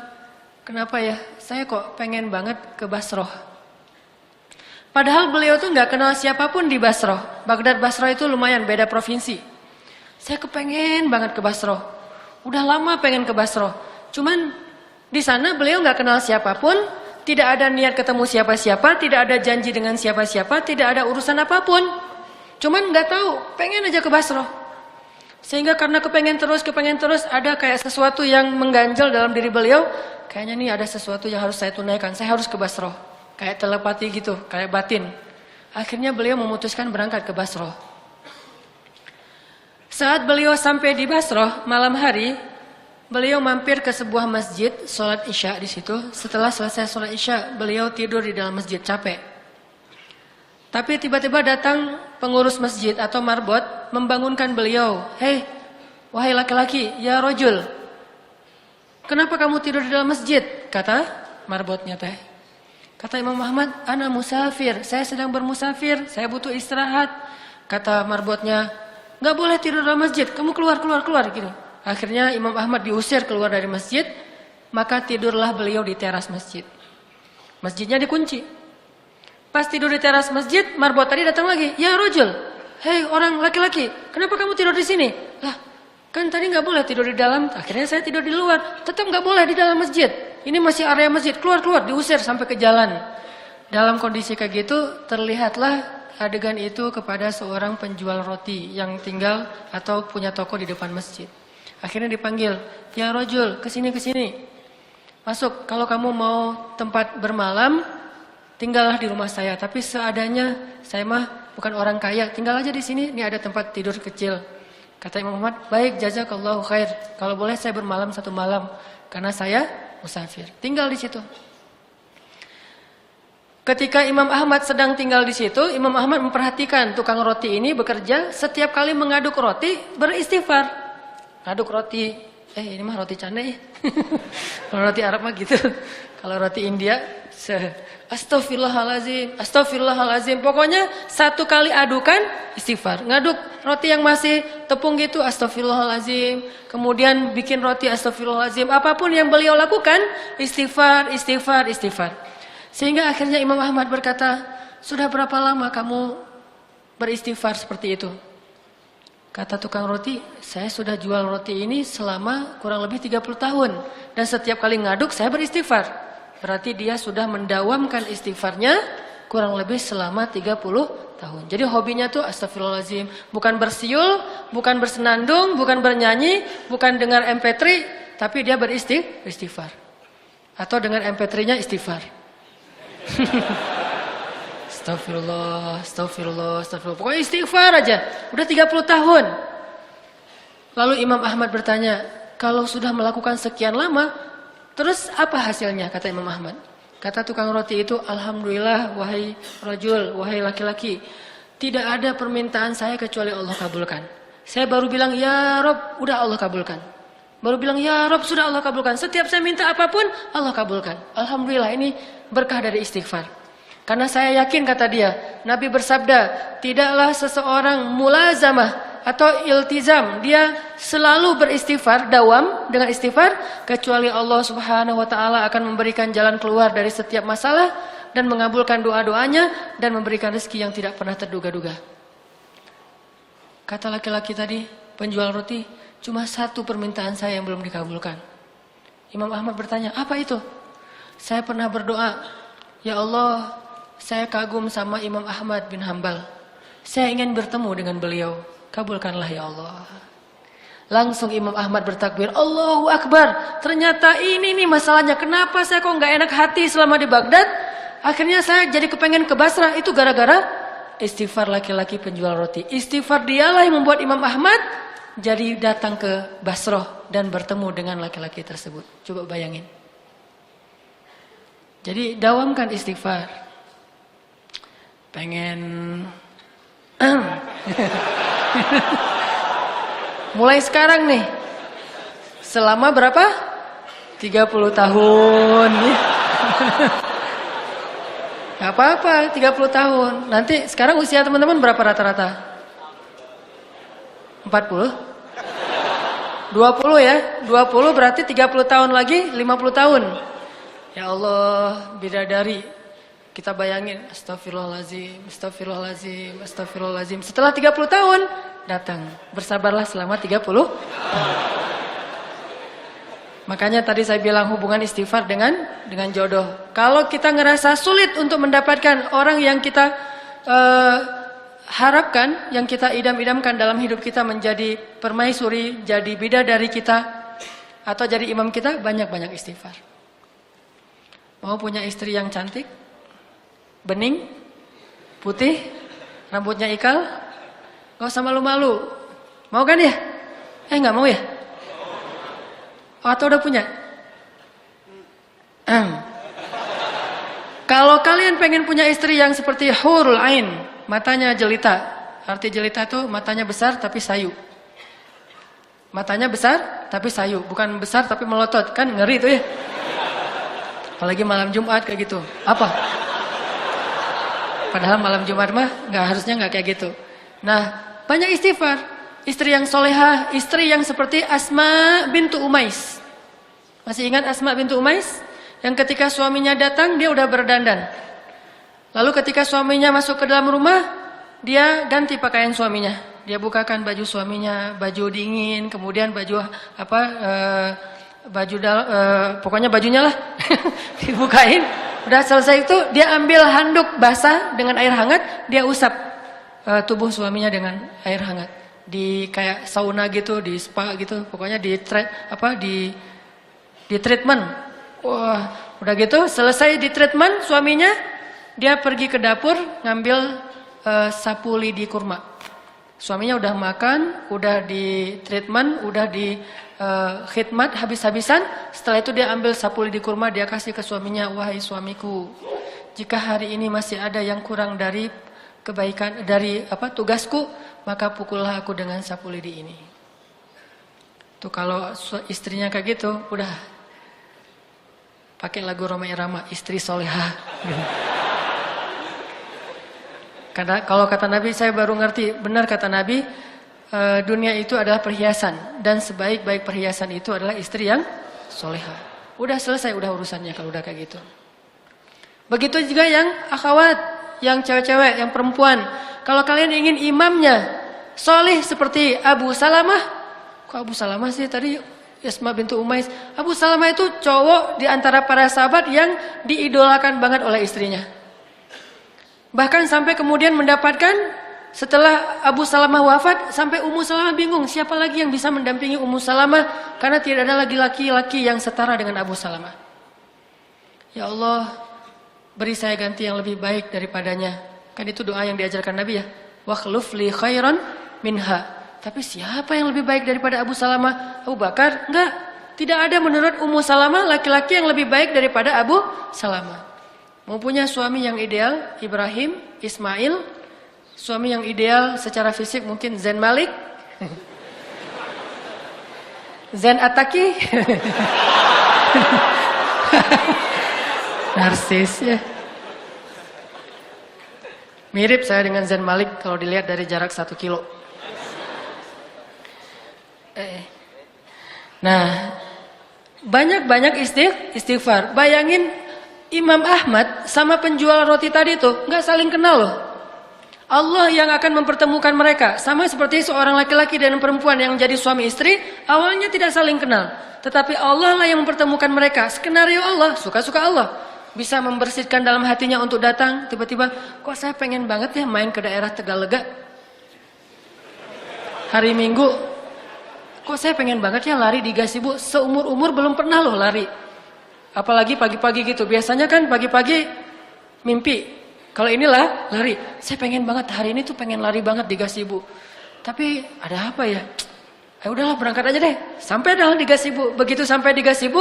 S1: kenapa ya saya kok pengen banget ke Basrah. Padahal beliau tuh nggak kenal siapapun di Basrah. Baghdad Basrah itu lumayan beda provinsi. Saya kepengen banget ke Basrah. Udah lama pengen ke Basrah. Cuman di sana beliau nggak kenal siapapun, tidak ada niat ketemu siapa-siapa, tidak ada janji dengan siapa-siapa, tidak ada urusan apapun. Cuman nggak tahu, pengen aja ke Basrah. Sehingga karena kepengen terus, ada kayak sesuatu yang mengganjal dalam diri beliau. Kayaknya nih ada sesuatu yang harus saya tunaikan, saya harus ke Basrah. Kayak telepati gitu, kayak batin. Akhirnya beliau memutuskan berangkat ke Basrah. Saat beliau sampai di Basrah malam hari, beliau mampir ke sebuah masjid, sholat isya di situ. Setelah selesai sholat isya, beliau tidur di dalam masjid, capek. Tapi tiba-tiba datang pengurus masjid atau marbot membangunkan beliau. Hei, wahai laki-laki, ya rojul, kenapa kamu tidur di dalam masjid? Kata marbotnya teh. Kata Imam Ahmad, ana musafir, saya sedang bermusafir, saya butuh istirahat. Kata marbotnya, nggak boleh tidur dalam masjid, kamu keluar gitu. Akhirnya Imam Ahmad diusir keluar dari masjid, maka tidurlah beliau di teras masjid. Masjidnya dikunci. Pas tidur di teras masjid, marbot tadi datang lagi. Ya rojul, hei orang laki-laki, kenapa kamu tidur di sini? Lah, kan tadi nggak boleh tidur di dalam. Akhirnya saya tidur di luar. Tetap nggak boleh di dalam masjid. Ini masih area masjid. Keluar, diusir sampai ke jalan. Dalam kondisi kayak gitu, terlihatlah adegan itu kepada seorang penjual roti yang tinggal atau punya toko di depan masjid. Akhirnya dipanggil, ya rojul, kesini. Masuk, kalau kamu mau tempat bermalam, tinggallah di rumah saya. Tapi seadanya, saya mah bukan orang kaya, tinggal aja di sini. Ini ada tempat tidur kecil. Kata Imam Ahmad, baik, jazakallahu khair. Kalau boleh saya bermalam 1 malam, karena saya musafir. Tinggal di situ. Ketika Imam Ahmad sedang tinggal di situ, Imam Ahmad memperhatikan tukang roti ini bekerja, setiap kali mengaduk roti beristighfar. Ngaduk roti, ini mah roti canai. Kalau roti Arab mah gitu. Kalau roti India, astagfirullahalazim. Pokoknya 1 kali adukan istighfar. Ngaduk roti yang masih tepung gitu, astagfirullahalazim. Kemudian bikin roti, astagfirullahalazim. Apapun yang beliau lakukan, istighfar. Sehingga akhirnya Imam Ahmad berkata, sudah berapa lama kamu beristighfar seperti itu? Kata tukang roti, saya sudah jual roti ini selama kurang lebih 30 tahun. Dan setiap kali ngaduk saya beristighfar. Berarti dia sudah mendawamkan istighfarnya kurang lebih selama 30 tahun. Jadi hobinya tuh astagfirullahaladzim. Bukan bersiul, bukan bersenandung, bukan bernyanyi, bukan dengar MP3. Tapi dia beristighfar. Atau dengan MP3-nya istighfar. Astagfirullah. Pokoknya istighfar aja. Udah 30 tahun. Lalu Imam Ahmad bertanya, kalau sudah melakukan sekian lama, terus apa hasilnya? Kata Imam Ahmad. Kata tukang roti itu, alhamdulillah wahai rajul, wahai laki-laki, tidak ada permintaan saya kecuali Allah kabulkan. Saya baru bilang ya Rob, udah Allah kabulkan. Baru bilang ya Rob, sudah Allah kabulkan. Setiap saya minta apapun, Allah kabulkan. Alhamdulillah, ini berkah dari istighfar. Karena saya yakin, kata dia, Nabi bersabda, tidaklah seseorang mulazamah atau iltizam, dia selalu beristighfar, dawam dengan istighfar, kecuali Allah Subhanahu wa taala akan memberikan jalan keluar dari setiap masalah dan mengabulkan doa-doanya dan memberikan rezeki yang tidak pernah terduga-duga. Kata laki-laki tadi, penjual roti, cuma satu permintaan saya yang belum dikabulkan. Imam Ahmad bertanya, apa itu? Saya pernah berdoa, ya Allah, saya kagum sama Imam Ahmad bin Hambal. Saya ingin bertemu dengan beliau. Kabulkanlah ya Allah. Langsung Imam Ahmad bertakbir, Allahu Akbar. Ternyata ini nih masalahnya. Kenapa saya kok nggak enak hati selama di Baghdad? Akhirnya saya jadi kepengen ke Basrah. Itu gara-gara istighfar laki-laki penjual roti. Istighfar dialah yang membuat Imam Ahmad jadi datang ke Basrah dan bertemu dengan laki-laki tersebut. Coba bayangin. Jadi dawamkan istighfar. Pengen mulai sekarang nih. Selama berapa? 30 tahun. Gak apa-apa, 30 tahun. Nanti sekarang usia teman-teman berapa rata-rata? 40? 20 ya? 20 berarti 30 tahun lagi 50 tahun. Ya Allah, bidadari. Kita bayangin, astagfirullahaladzim, astagfirullahaladzim, astagfirullahaladzim. Setelah 30 tahun, datang. Bersabarlah selama 30 tahun. Makanya tadi saya bilang hubungan istighfar dengan jodoh. Kalau kita ngerasa sulit untuk mendapatkan orang yang kita harapkan, yang kita idam-idamkan dalam hidup kita menjadi permaisuri, jadi bidadari kita, atau jadi imam kita, banyak-banyak istighfar. Mau punya istri yang cantik, bening, putih, rambutnya ikal, gak usah malu-malu. Mau kan ya? Gak mau ya? Atau udah punya? Kalau kalian pengen punya istri yang seperti hurul ain, matanya jelita. Arti jelita tuh matanya besar tapi sayu. Matanya besar tapi sayu, bukan besar tapi melotot. Kan ngeri tuh ya. Apalagi malam Jumat kayak gitu. Apa? Padahal malam Jumat mah harusnya nggak kayak gitu. Nah, banyak istighfar. Istri yang solehah, istri yang seperti Asma bintu Umais. Masih ingat Asma bintu Umais? Yang ketika suaminya datang, dia udah berdandan. Lalu ketika suaminya masuk ke dalam rumah, dia ganti pakaian suaminya. Dia bukakan baju suaminya, baju dingin, kemudian baju apa? Pokoknya bajunya lah dibukain. Udah selesai itu dia ambil handuk basah dengan air hangat, dia usap tubuh suaminya dengan air hangat. Di kayak sauna gitu, di spa gitu, pokoknya di treatment. Wah, udah gitu selesai di treatment suaminya, dia pergi ke dapur ngambil sapu lidi kurma. Suaminya udah makan, udah di treatment, udah di khidmat habis-habisan. Setelah itu dia ambil sapu lidi kurma, dia kasih ke suaminya, wahai suamiku, jika hari ini masih ada yang kurang dari kebaikan dari tugasku, maka pukullah aku dengan sapu lidi ini. Tuh kalau istrinya kayak gitu, udah pakai lagu Roma Irama, istri solehah. Karena kalau kata Nabi, saya baru ngerti, benar kata Nabi, dunia itu adalah perhiasan dan sebaik-baik perhiasan itu adalah istri yang solehah. Udah selesai, udah urusannya kalau udah kayak gitu. Begitu juga yang akhwat, yang cewek-cewek, yang perempuan. Kalau kalian ingin imamnya soleh seperti Abu Salamah, kok Abu Salamah sih tadi Asma bintu Umais? Abu Salamah itu cowok di antara para sahabat yang diidolakan banget oleh istrinya. Bahkan sampai kemudian mendapatkan setelah Abu Salamah wafat, sampai Ummu Salamah bingung siapa lagi yang bisa mendampingi Ummu Salamah karena tidak ada lagi laki-laki yang setara dengan Abu Salamah. Ya Allah, beri saya ganti yang lebih baik daripadanya. Kan itu doa yang diajarkan Nabi ya. Wa khluf li khairan minha. Tapi siapa yang lebih baik daripada Abu Salamah? Abu Bakar? Enggak. Tidak ada menurut Ummu Salamah laki-laki yang lebih baik daripada Abu Salamah. Mau punya suami yang ideal, Ibrahim, Ismail. Suami yang ideal secara fisik mungkin Zain Malik, Zain Ataki. Narsis ya. Mirip saya dengan Zain Malik kalau dilihat dari jarak 1 kilo. Nah, banyak-banyak istighfar. Bayangin Imam Ahmad sama penjual roti tadi tuh nggak saling kenal loh. Allah yang akan mempertemukan mereka. Sama seperti seorang laki-laki dan perempuan yang jadi suami istri, awalnya tidak saling kenal. Tetapi Allah lah yang mempertemukan mereka. Skenario Allah, suka-suka Allah. Bisa membersihkan dalam hatinya untuk datang. Tiba-tiba, kok saya pengen banget ya main ke daerah Tegalega. Hari Minggu, kok saya pengen banget ya lari di gazebo. Seumur-umur belum pernah loh lari. Apalagi pagi-pagi gitu. Biasanya kan pagi-pagi mimpi. Kalau inilah lari. Saya pengen banget hari ini tuh pengen lari banget di gazebo. Tapi ada apa ya? Udahlah berangkat aja deh. Sampai dah di gazebo. Begitu sampai di gazebo,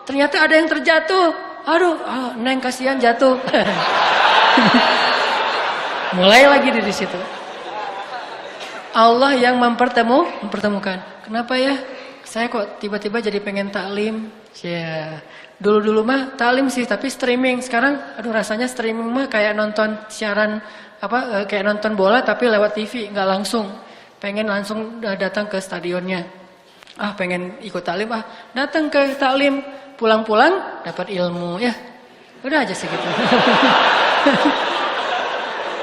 S1: ternyata ada yang terjatuh. Aduh, Neng kasihan jatuh. Mulai lagi di situ. Allah yang mempertemukan. Kenapa ya? Saya kok tiba-tiba jadi pengen taklim. Ya. Dulu-dulu mah taklim sih, tapi streaming. Sekarang rasanya streaming mah kayak nonton siaran kayak nonton bola tapi lewat TV, nggak langsung. Pengen langsung datang ke stadionnya. Pengen ikut taklim, datang ke taklim, pulang-pulang dapat ilmu ya. Udah aja segitu.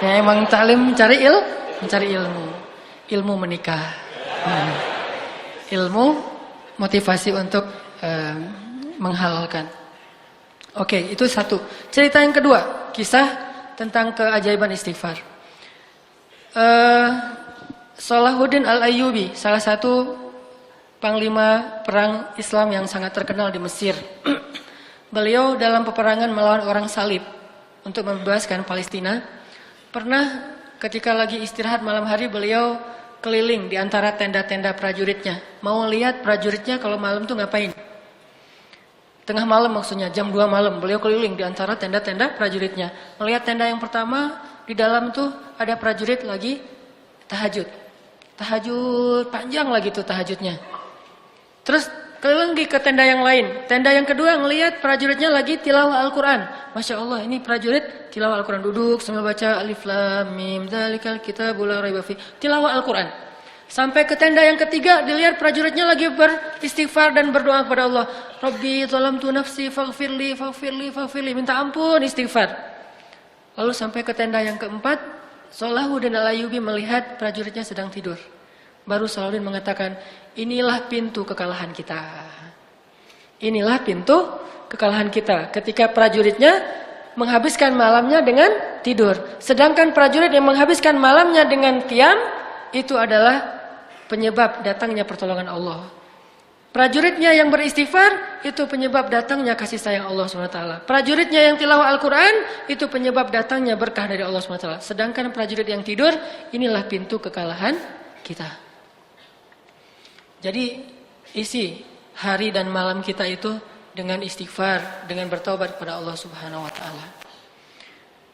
S1: Ya emang taklim mencari ilmu. Ilmu menikah. Ilmu motivasi untuk menghalalkan. Oke, itu satu. Cerita yang kedua, kisah tentang keajaiban istighfar. Salahuddin Al-Ayyubi, salah satu panglima perang Islam yang sangat terkenal di Mesir. Beliau dalam peperangan melawan orang salib untuk membebaskan Palestina. Pernah ketika lagi istirahat malam hari, beliau keliling di antara tenda-tenda prajuritnya. Mau lihat prajuritnya kalau malam tuh ngapain. Tengah malam maksudnya, jam 2 malam. Beliau keliling di antara tenda-tenda prajuritnya. Melihat tenda yang pertama, di dalam tuh ada prajurit lagi tahajud. Tahajud, panjang lagi tuh tahajudnya. Terus keliling ke tenda yang lain. Tenda yang kedua ngelihat prajuritnya lagi tilawah Al-Quran. Masya Allah, ini prajurit tilawah Al-Quran. Duduk sambil baca Alif Lam Mim Dzalikal Kitabul La Raiba Fiih. Tilawah Al-Quran. Sampai ke tenda yang ketiga, dilihat prajuritnya lagi beristighfar dan berdoa kepada Allah. Rabbi zalamtu nafsi faghfirli. Minta ampun, istighfar. Lalu sampai ke tenda yang keempat, Salahuddin Al-Ayyubi melihat prajuritnya sedang tidur. Baru Salahuddin mengatakan, inilah pintu kekalahan kita. Inilah pintu kekalahan kita. Ketika prajuritnya menghabiskan malamnya dengan tidur. Sedangkan prajurit yang menghabiskan malamnya dengan qiyam, itu adalah penyebab datangnya pertolongan Allah. Prajuritnya yang beristighfar, itu penyebab datangnya kasih sayang Allah SWT. Prajuritnya yang tilawah Al-Quran, itu penyebab datangnya berkah dari Allah SWT. Sedangkan prajurit yang tidur, inilah pintu kekalahan kita. Jadi isi hari dan malam kita itu dengan istighfar, dengan bertaubat kepada Allah Subhanahu wa taala.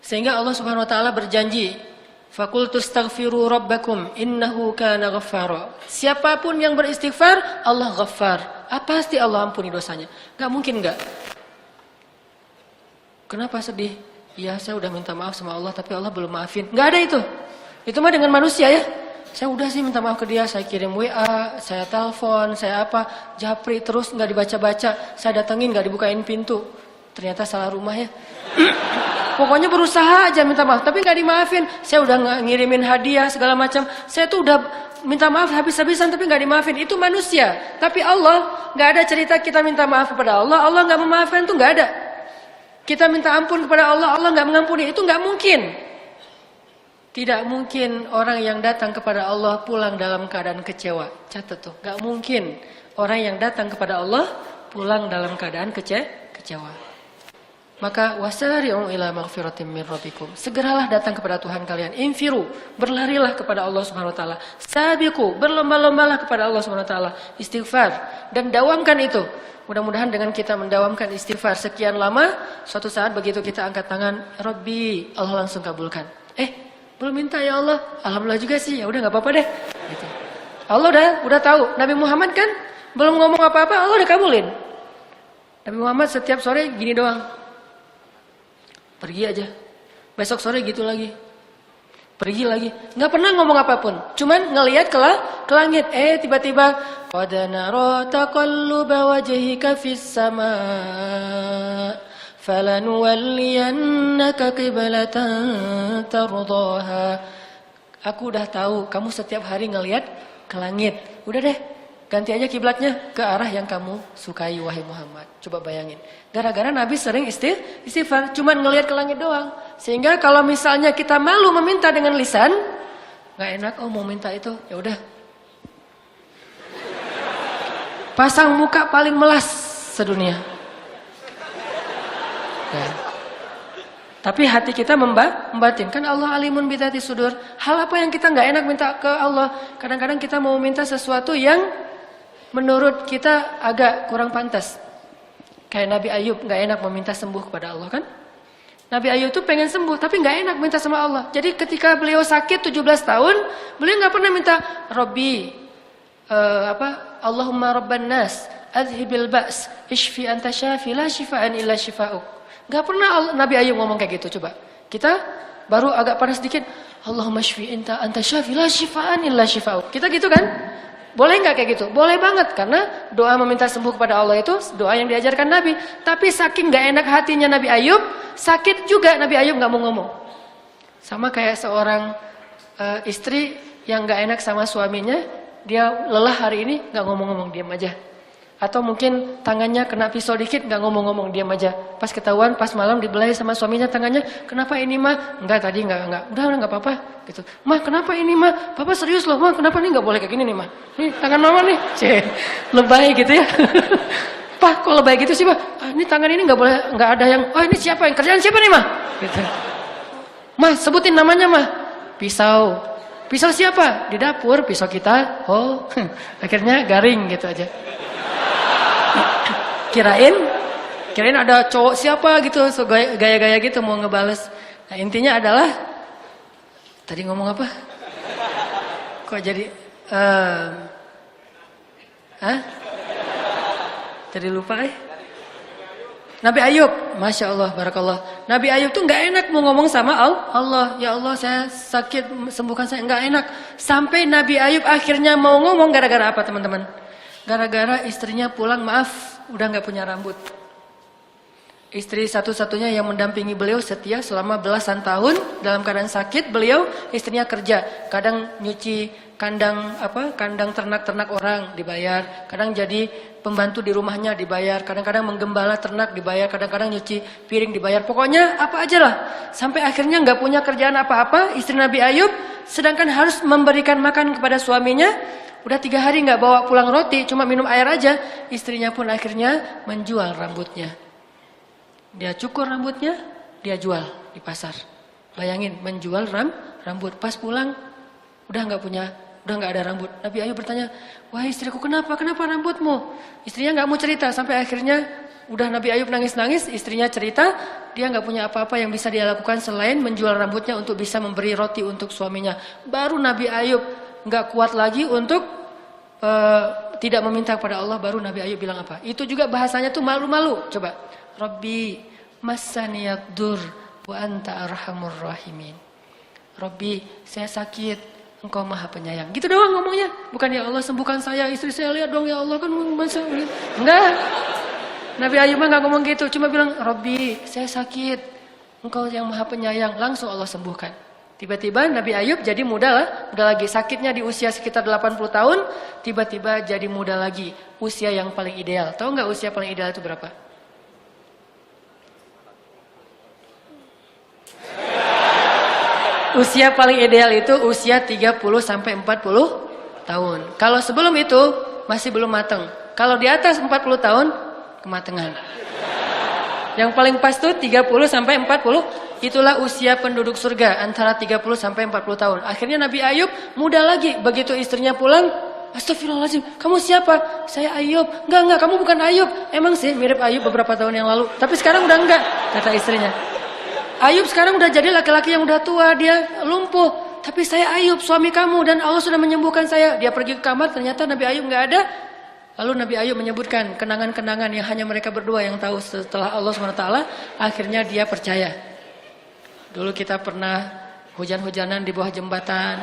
S1: Sehingga Allah Subhanahu wa taala berjanji, Fakultu astaghfiru rabbakum innahu kana ghaffara. Siapapun yang beristighfar, Allah ghaffar. Pasti Allah ampuni dosanya. Gak mungkin gak. Kenapa sedih? Ya saya udah minta maaf sama Allah tapi Allah belum maafin. Gak ada itu. Itu mah dengan manusia ya. Saya udah sih minta maaf ke dia. Saya kirim WA, saya telepon, saya apa. Japri terus gak dibaca-baca. Saya datengin gak dibukain pintu. Ternyata salah rumah ya. Pokoknya berusaha aja minta maaf, tapi gak dimaafin. Saya udah ngirimin hadiah segala macam. Saya tuh udah minta maaf habis-habisan tapi gak dimaafin. Itu manusia. Tapi Allah, gak ada cerita kita minta maaf kepada Allah, Allah gak memaafkan, itu gak ada. Kita minta ampun kepada Allah, Allah gak mengampuni, itu gak mungkin. Tidak mungkin orang yang datang kepada Allah pulang dalam keadaan kecewa. Catat tuh, gak mungkin orang yang datang kepada Allah pulang dalam keadaan kecewa. Maka wasari'u ila maghfiratin min rabbikum. Segeralah datang kepada Tuhan kalian. Infiru, berlarilah kepada Allah Subhanahu wa taala. Sabiqu, berlomba-lombalah kepada Allah Subhanahu wa taala. Istighfar dan dawamkan itu. Mudah-mudahan dengan kita mendawamkan istighfar sekian lama, suatu saat begitu kita angkat tangan, Rabbi, Allah langsung kabulkan. Belum minta ya Allah. Alhamdulillah juga sih. Ya udah enggak apa-apa deh. Gitu. Allah udah tahu. Nabi Muhammad kan belum ngomong apa-apa, Allah udah kabulin. Nabi Muhammad setiap sore gini doang. Pergi aja. Besok sore gitu lagi. Pergi lagi. Nggak pernah ngomong apapun. Cuman ngelihat ke langit. Tiba-tiba qad nara taqalluba wajhika fis sama falanuwalliyannaka qiblatan tardaha. Aku udah tahu kamu setiap hari ngelihat ke langit. Udah deh, ganti aja kiblatnya ke arah yang kamu sukai wahai Muhammad. Coba bayangin. Gara-gara Nabi sering istighfar, cuman ngelihat ke langit doang. Sehingga kalau misalnya kita malu meminta dengan lisan, nggak enak, mau minta itu, ya udah. Pasang muka paling melas sedunia. Ya. Tapi hati kita membatin. Kan Allah alimun bidzati sudur. Hal apa yang kita nggak enak minta ke Allah? Kadang-kadang kita mau minta sesuatu yang menurut kita agak kurang pantas. Kayak Nabi Ayub nggak enak meminta sembuh kepada Allah kan? Nabi Ayub tuh pengen sembuh tapi nggak enak minta sama Allah. Jadi ketika beliau sakit 17 tahun, beliau nggak pernah minta Robbi, Allahumma Rabban Nas, adhibil ba's, ishfi anta syafi la shifaan illa shifa'uk. Gak pernah Nabi Ayub ngomong kayak gitu. Coba kita baru agak panas sedikit, Allahumma shfi anta syafi la shifaan illa shifa'uk. Kita gitu kan? Boleh gak kayak gitu? Boleh banget, karena doa meminta sembuh kepada Allah itu doa yang diajarkan Nabi. Tapi saking gak enak hatinya Nabi Ayub, sakit juga Nabi Ayub gak mau ngomong. Sama kayak seorang istri yang gak enak sama suaminya, dia lelah hari ini gak ngomong-ngomong, diam aja. Atau mungkin tangannya kena pisau dikit, gak ngomong-ngomong, diam aja. Pas ketahuan, pas malam dibelai sama suaminya tangannya, kenapa ini mah? Enggak, tadi enggak. Udah enggak apa-apa. Gitu. Mah, kenapa ini mah? Papa serius loh, mah kenapa nih enggak boleh kayak gini nih mah? Nih tangan mama nih, lebay gitu ya. Pak, kok lebay gitu sih mah? Ini tangan ini enggak boleh, enggak ada yang, ini siapa yang kerjaan siapa nih mah? Gitu. Mah, sebutin namanya mah. Pisau. Pisau siapa? Di dapur, pisau kita. Oh, akhirnya garing gitu aja. Kirain ada cowok siapa gitu, so gaya-gaya gitu mau ngebales. Nah, intinya adalah tadi ngomong apa? Kok jadi jadi lupa Nabi Ayub, Masya Allah, Barakallah. Nabi Ayub tuh gak enak mau ngomong sama Allah. Ya Allah, saya sakit, sembuhkan saya. Gak enak. Sampai Nabi Ayub akhirnya mau ngomong gara-gara apa teman-teman? Gara-gara istrinya pulang, maaf, udah gak punya rambut. Istri satu-satunya yang mendampingi beliau setia selama belasan tahun dalam keadaan sakit. Beliau istrinya kerja, kadang nyuci kandang ternak-ternak orang dibayar, kadang jadi pembantu di rumahnya dibayar, kadang-kadang menggembala ternak dibayar, kadang-kadang nyuci piring dibayar. Pokoknya apa aja lah. Sampai akhirnya nggak punya kerjaan apa-apa. Istri Nabi Ayub sedangkan harus memberikan makan kepada suaminya. Udah 3 hari nggak bawa pulang roti, cuma minum air aja. Istrinya pun akhirnya menjual rambutnya. Dia cukur rambutnya, dia jual di pasar. Bayangin, menjual rambut. Pas pulang, udah nggak ada rambut. Nabi Ayub bertanya, wahai istriku, kenapa rambutmu? Istrinya nggak mau cerita. Sampai akhirnya, udah Nabi Ayub nangis-nangis. Istrinya cerita, dia nggak punya apa-apa yang bisa dia lakukan selain menjual rambutnya untuk bisa memberi roti untuk suaminya. Baru Nabi Ayub nggak kuat lagi untuk tidak meminta kepada Allah. Baru Nabi Ayub bilang apa? Itu juga bahasanya tuh malu-malu. Coba, Rabbi massaniyad-dur wa anta arhamur rahimin. Rabbi, saya sakit, Engkau Maha Penyayang. Gitu doang ngomongnya. Bukan ya Allah sembuhkan saya, istri saya lihat dong ya Allah kan masa. Enggak. Nabi Ayub mah enggak ngomong gitu, cuma bilang Rabbi, saya sakit. Engkau yang Maha Penyayang, langsung Allah sembuhkan. Tiba-tiba Nabi Ayub jadi muda lagi, sakitnya di usia sekitar 80 tahun, tiba-tiba jadi muda lagi, usia yang paling ideal. Tahu enggak usia paling ideal itu berapa? Usia paling ideal itu usia 30 sampai 40 tahun. Kalau sebelum itu masih belum matang. Kalau di atas 40 tahun kematangan. Yang paling pas tuh 30 sampai 40, itulah usia penduduk surga antara 30 sampai 40 tahun. Akhirnya Nabi Ayub muda lagi. Begitu istrinya pulang, astagfirullahaladzim, kamu siapa? Saya Ayub. Enggak, kamu bukan Ayub. Emang sih mirip Ayub beberapa tahun yang lalu, tapi sekarang udah enggak, kata istrinya. Ayub sekarang udah jadi laki-laki yang udah tua, dia lumpuh. Tapi saya Ayub, suami kamu, dan Allah sudah menyembuhkan saya. Dia pergi ke kamar, ternyata Nabi Ayub nggak ada. Lalu Nabi Ayub menyebutkan kenangan-kenangan yang hanya mereka berdua yang tahu. Setelah Allah SWT, akhirnya dia percaya. Dulu kita pernah hujan-hujanan di bawah jembatan.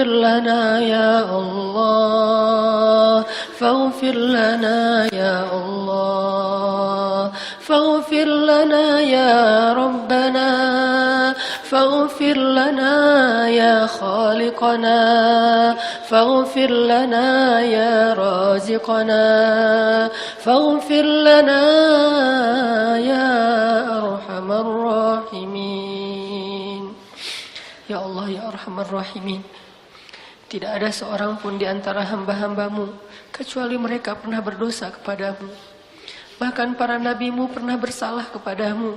S1: فاغفر لنا يا الله فاغفر لنا يا الله فاغفر لنا يا ربنا فاغفر لنا يا خالقنا فاغفر لنا يا رازقنا فاغفر لنا يا أرحم الراحمين. Ya Allah, ya Arhamar Rahimin, tidak ada seorang pun di antara hamba-hambamu kecuali mereka pernah berdosa kepadamu. Bahkan para nabimu pernah bersalah kepadamu.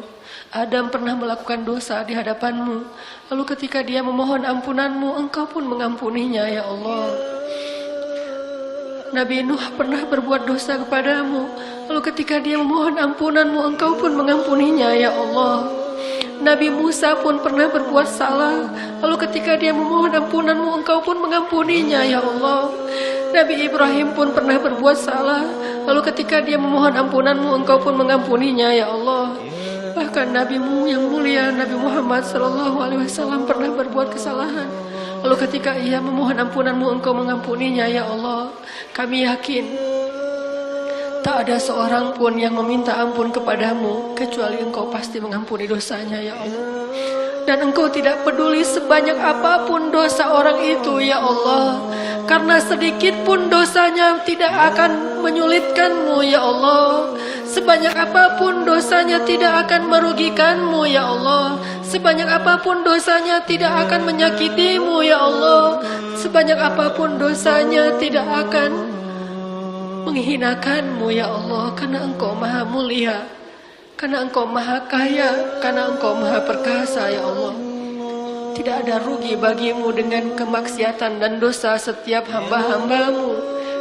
S1: Adam pernah melakukan dosa di hadapanmu. Lalu ketika dia memohon ampunanmu, engkau pun mengampuninya, ya Allah. Nabi Nuh pernah berbuat dosa kepadamu. Lalu ketika dia memohon ampunanmu, engkau pun mengampuninya, ya Allah. Nabi Musa pun pernah berbuat salah. Lalu ketika dia memohon ampunanmu, engkau pun mengampuninya, ya Allah. Nabi Ibrahim pun pernah berbuat salah. Lalu ketika dia memohon ampunanmu, engkau pun mengampuninya, ya Allah. Bahkan Nabimu yang mulia, Nabi Muhammad SAW pernah berbuat kesalahan. Lalu ketika ia memohon ampunanmu, engkau mengampuninya, ya Allah. Kami yakin tak ada seorang pun yang meminta ampun kepadamu kecuali engkau pasti mengampuni dosanya, ya Allah. Dan engkau tidak peduli sebanyak apapun dosa orang itu, ya Allah. Karena sedikit pun dosanya tidak akan menyulitkanmu, ya Allah. Sebanyak apapun dosanya tidak akan merugikanmu, ya Allah. Sebanyak apapun dosanya tidak akan menyakitimu, ya Allah. Sebanyak apapun dosanya tidak akan menghinakanmu, ya Allah. Karena engkau maha mulia, karena engkau maha kaya, karena engkau maha perkasa, ya Allah. Tidak ada rugi bagimu dengan kemaksiatan dan dosa setiap hamba-hambamu,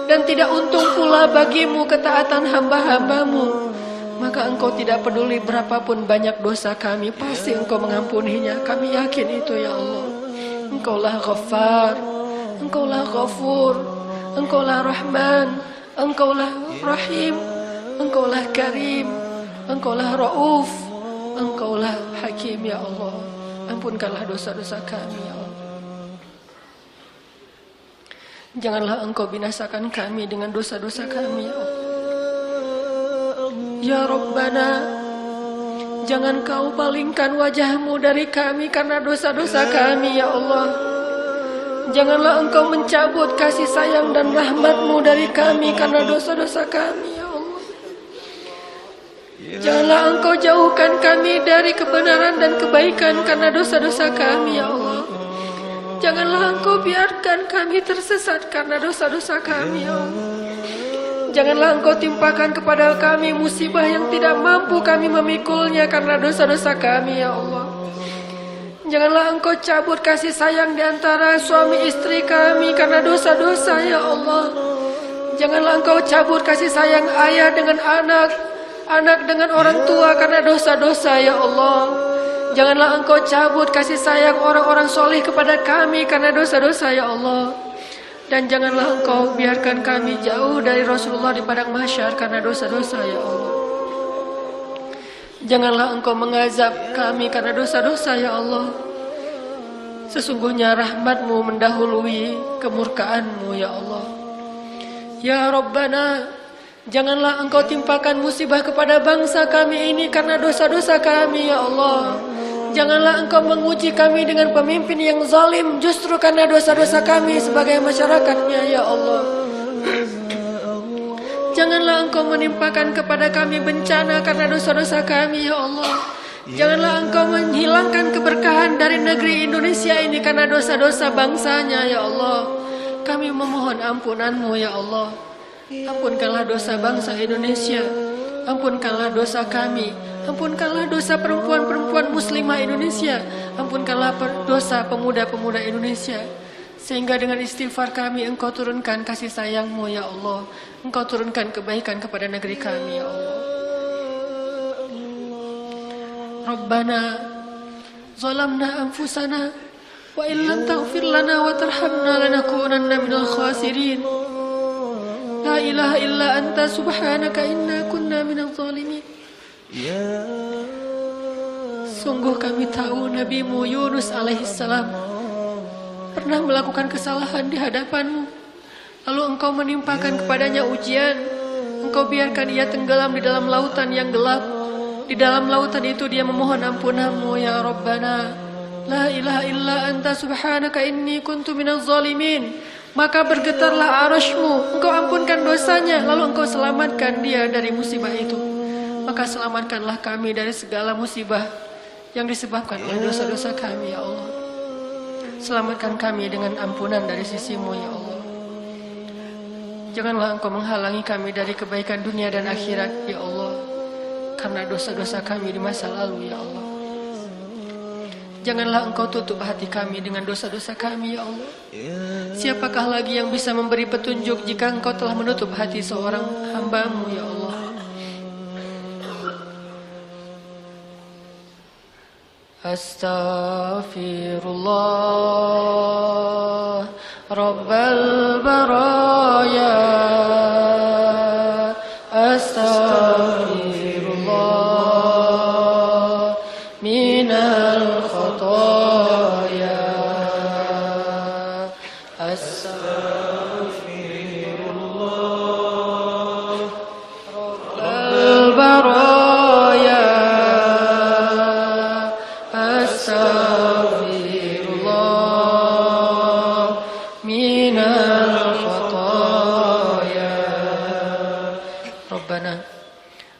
S1: dan tidak untung pula bagimu ketaatan hamba-hambamu. Maka engkau tidak peduli berapapun banyak dosa kami, pasti engkau mengampuninya. Kami yakin itu, ya Allah. Engkaulah Ghaffar, engkaulah Ghafur, engkaulah Rahman, engkaulah Rahim, engkaulah Karim, engkaulah Rauf, engkaulah Hakim, ya Allah. Ampunkanlah dosa-dosa kami, ya Allah. Janganlah engkau binasakan kami dengan dosa-dosa kami, ya Allah. Ya Rabbana, jangan kau palingkan wajahmu dari kami karena dosa-dosa kami, ya Allah. Janganlah engkau mencabut kasih sayang dan rahmatmu dari kami karena dosa-dosa kami, ya Allah. Janganlah engkau jauhkan kami dari kebenaran dan kebaikan karena dosa-dosa kami, ya Allah. Janganlah engkau biarkan kami tersesat karena dosa-dosa kami, ya Allah. Janganlah engkau timpakan kepada kami musibah yang tidak mampu kami memikulnya karena dosa-dosa kami, ya Allah. Janganlah engkau cabut kasih sayang di antara suami istri kami karena dosa-dosa, ya Allah. Janganlah engkau cabut kasih sayang ayah dengan anak, anak dengan orang tua karena dosa-dosa, ya Allah. Janganlah engkau cabut kasih sayang orang-orang soleh kepada kami karena dosa-dosa, ya Allah. Dan janganlah engkau biarkan kami jauh dari Rasulullah di padang mahsyar karena dosa-dosa, ya Allah. Janganlah engkau mengazab kami karena dosa-dosa, ya Allah. Sesungguhnya rahmatmu mendahului kemurkaanmu, ya Allah. Ya Rabbana, janganlah engkau timpakan musibah kepada bangsa kami ini karena dosa-dosa kami, ya Allah. Janganlah engkau menguji kami dengan pemimpin yang zalim justru karena dosa-dosa kami sebagai masyarakatnya, ya Allah. Janganlah engkau menimpakan kepada kami bencana karena dosa-dosa kami, ya Allah. Janganlah engkau menghilangkan keberkahan dari negeri Indonesia ini karena dosa-dosa bangsanya, ya Allah. Kami memohon ampunanmu, ya Allah. Ampunkanlah dosa bangsa Indonesia. Ampunkanlah dosa kami. Ampunkanlah dosa perempuan-perempuan muslimah Indonesia. Ampunkanlah dosa pemuda-pemuda Indonesia. Sehingga dengan istighfar kami engkau turunkan kasih sayangmu, ya Allah. Engkau turunkan kebaikan kepada negeri kami, ya Allah. Rabbana zalamna anfusana wa illam taghfir lana wa tarhamna lanakunanna minal khasirin. La ilaha illa anta subhanaka inna kunna minadh zalimin. Sungguh kami tahu Nabimu Yunus alaihissalam pernah melakukan kesalahan di hadapan-Mu, lalu Engkau menimpakan kepadanya ujian, Engkau biarkan ia tenggelam di dalam lautan yang gelap. Di dalam lautan itu dia memohon ampunan-Mu, ya Rabbana. La ilaha illa anta subhanaka inni kuntu minaz zalimin. Maka bergetarlah arasy-Mu, Engkau ampunkan dosanya, lalu Engkau selamatkan dia dari musibah itu. Maka selamatkanlah kami dari segala musibah yang disebabkan oleh dosa-dosa kami, ya Allah. Selamatkan kami dengan ampunan dari sisi-Mu, ya Allah. Janganlah Engkau menghalangi kami dari kebaikan dunia dan akhirat, ya Allah, karena dosa-dosa kami di masa lalu, ya Allah. Janganlah Engkau tutup hati kami dengan dosa-dosa kami, ya Allah. Siapakah lagi yang bisa memberi petunjuk jika Engkau telah menutup hati seorang hamba-Mu, ya Allah. Astaghfirullah Rabbal baraya. Astaghfirullah minal khataya. Astaghfirullah Rabbal baraya. Astaghfirullah minal khataya. Rabbana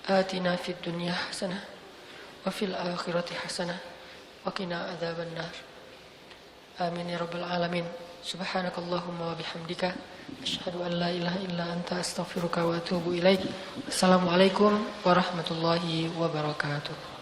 S1: atina fid dunya hasanah wa fil akhirati hasanah wa qina adzabannar. Amin ya rabbal alamin. Subhanakallahumma wa bihamdika asyhadu an la ilaha illa anta astaghfiruka wa atubu ilaik. Assalamualaikum warahmatullahi wabarakatuh.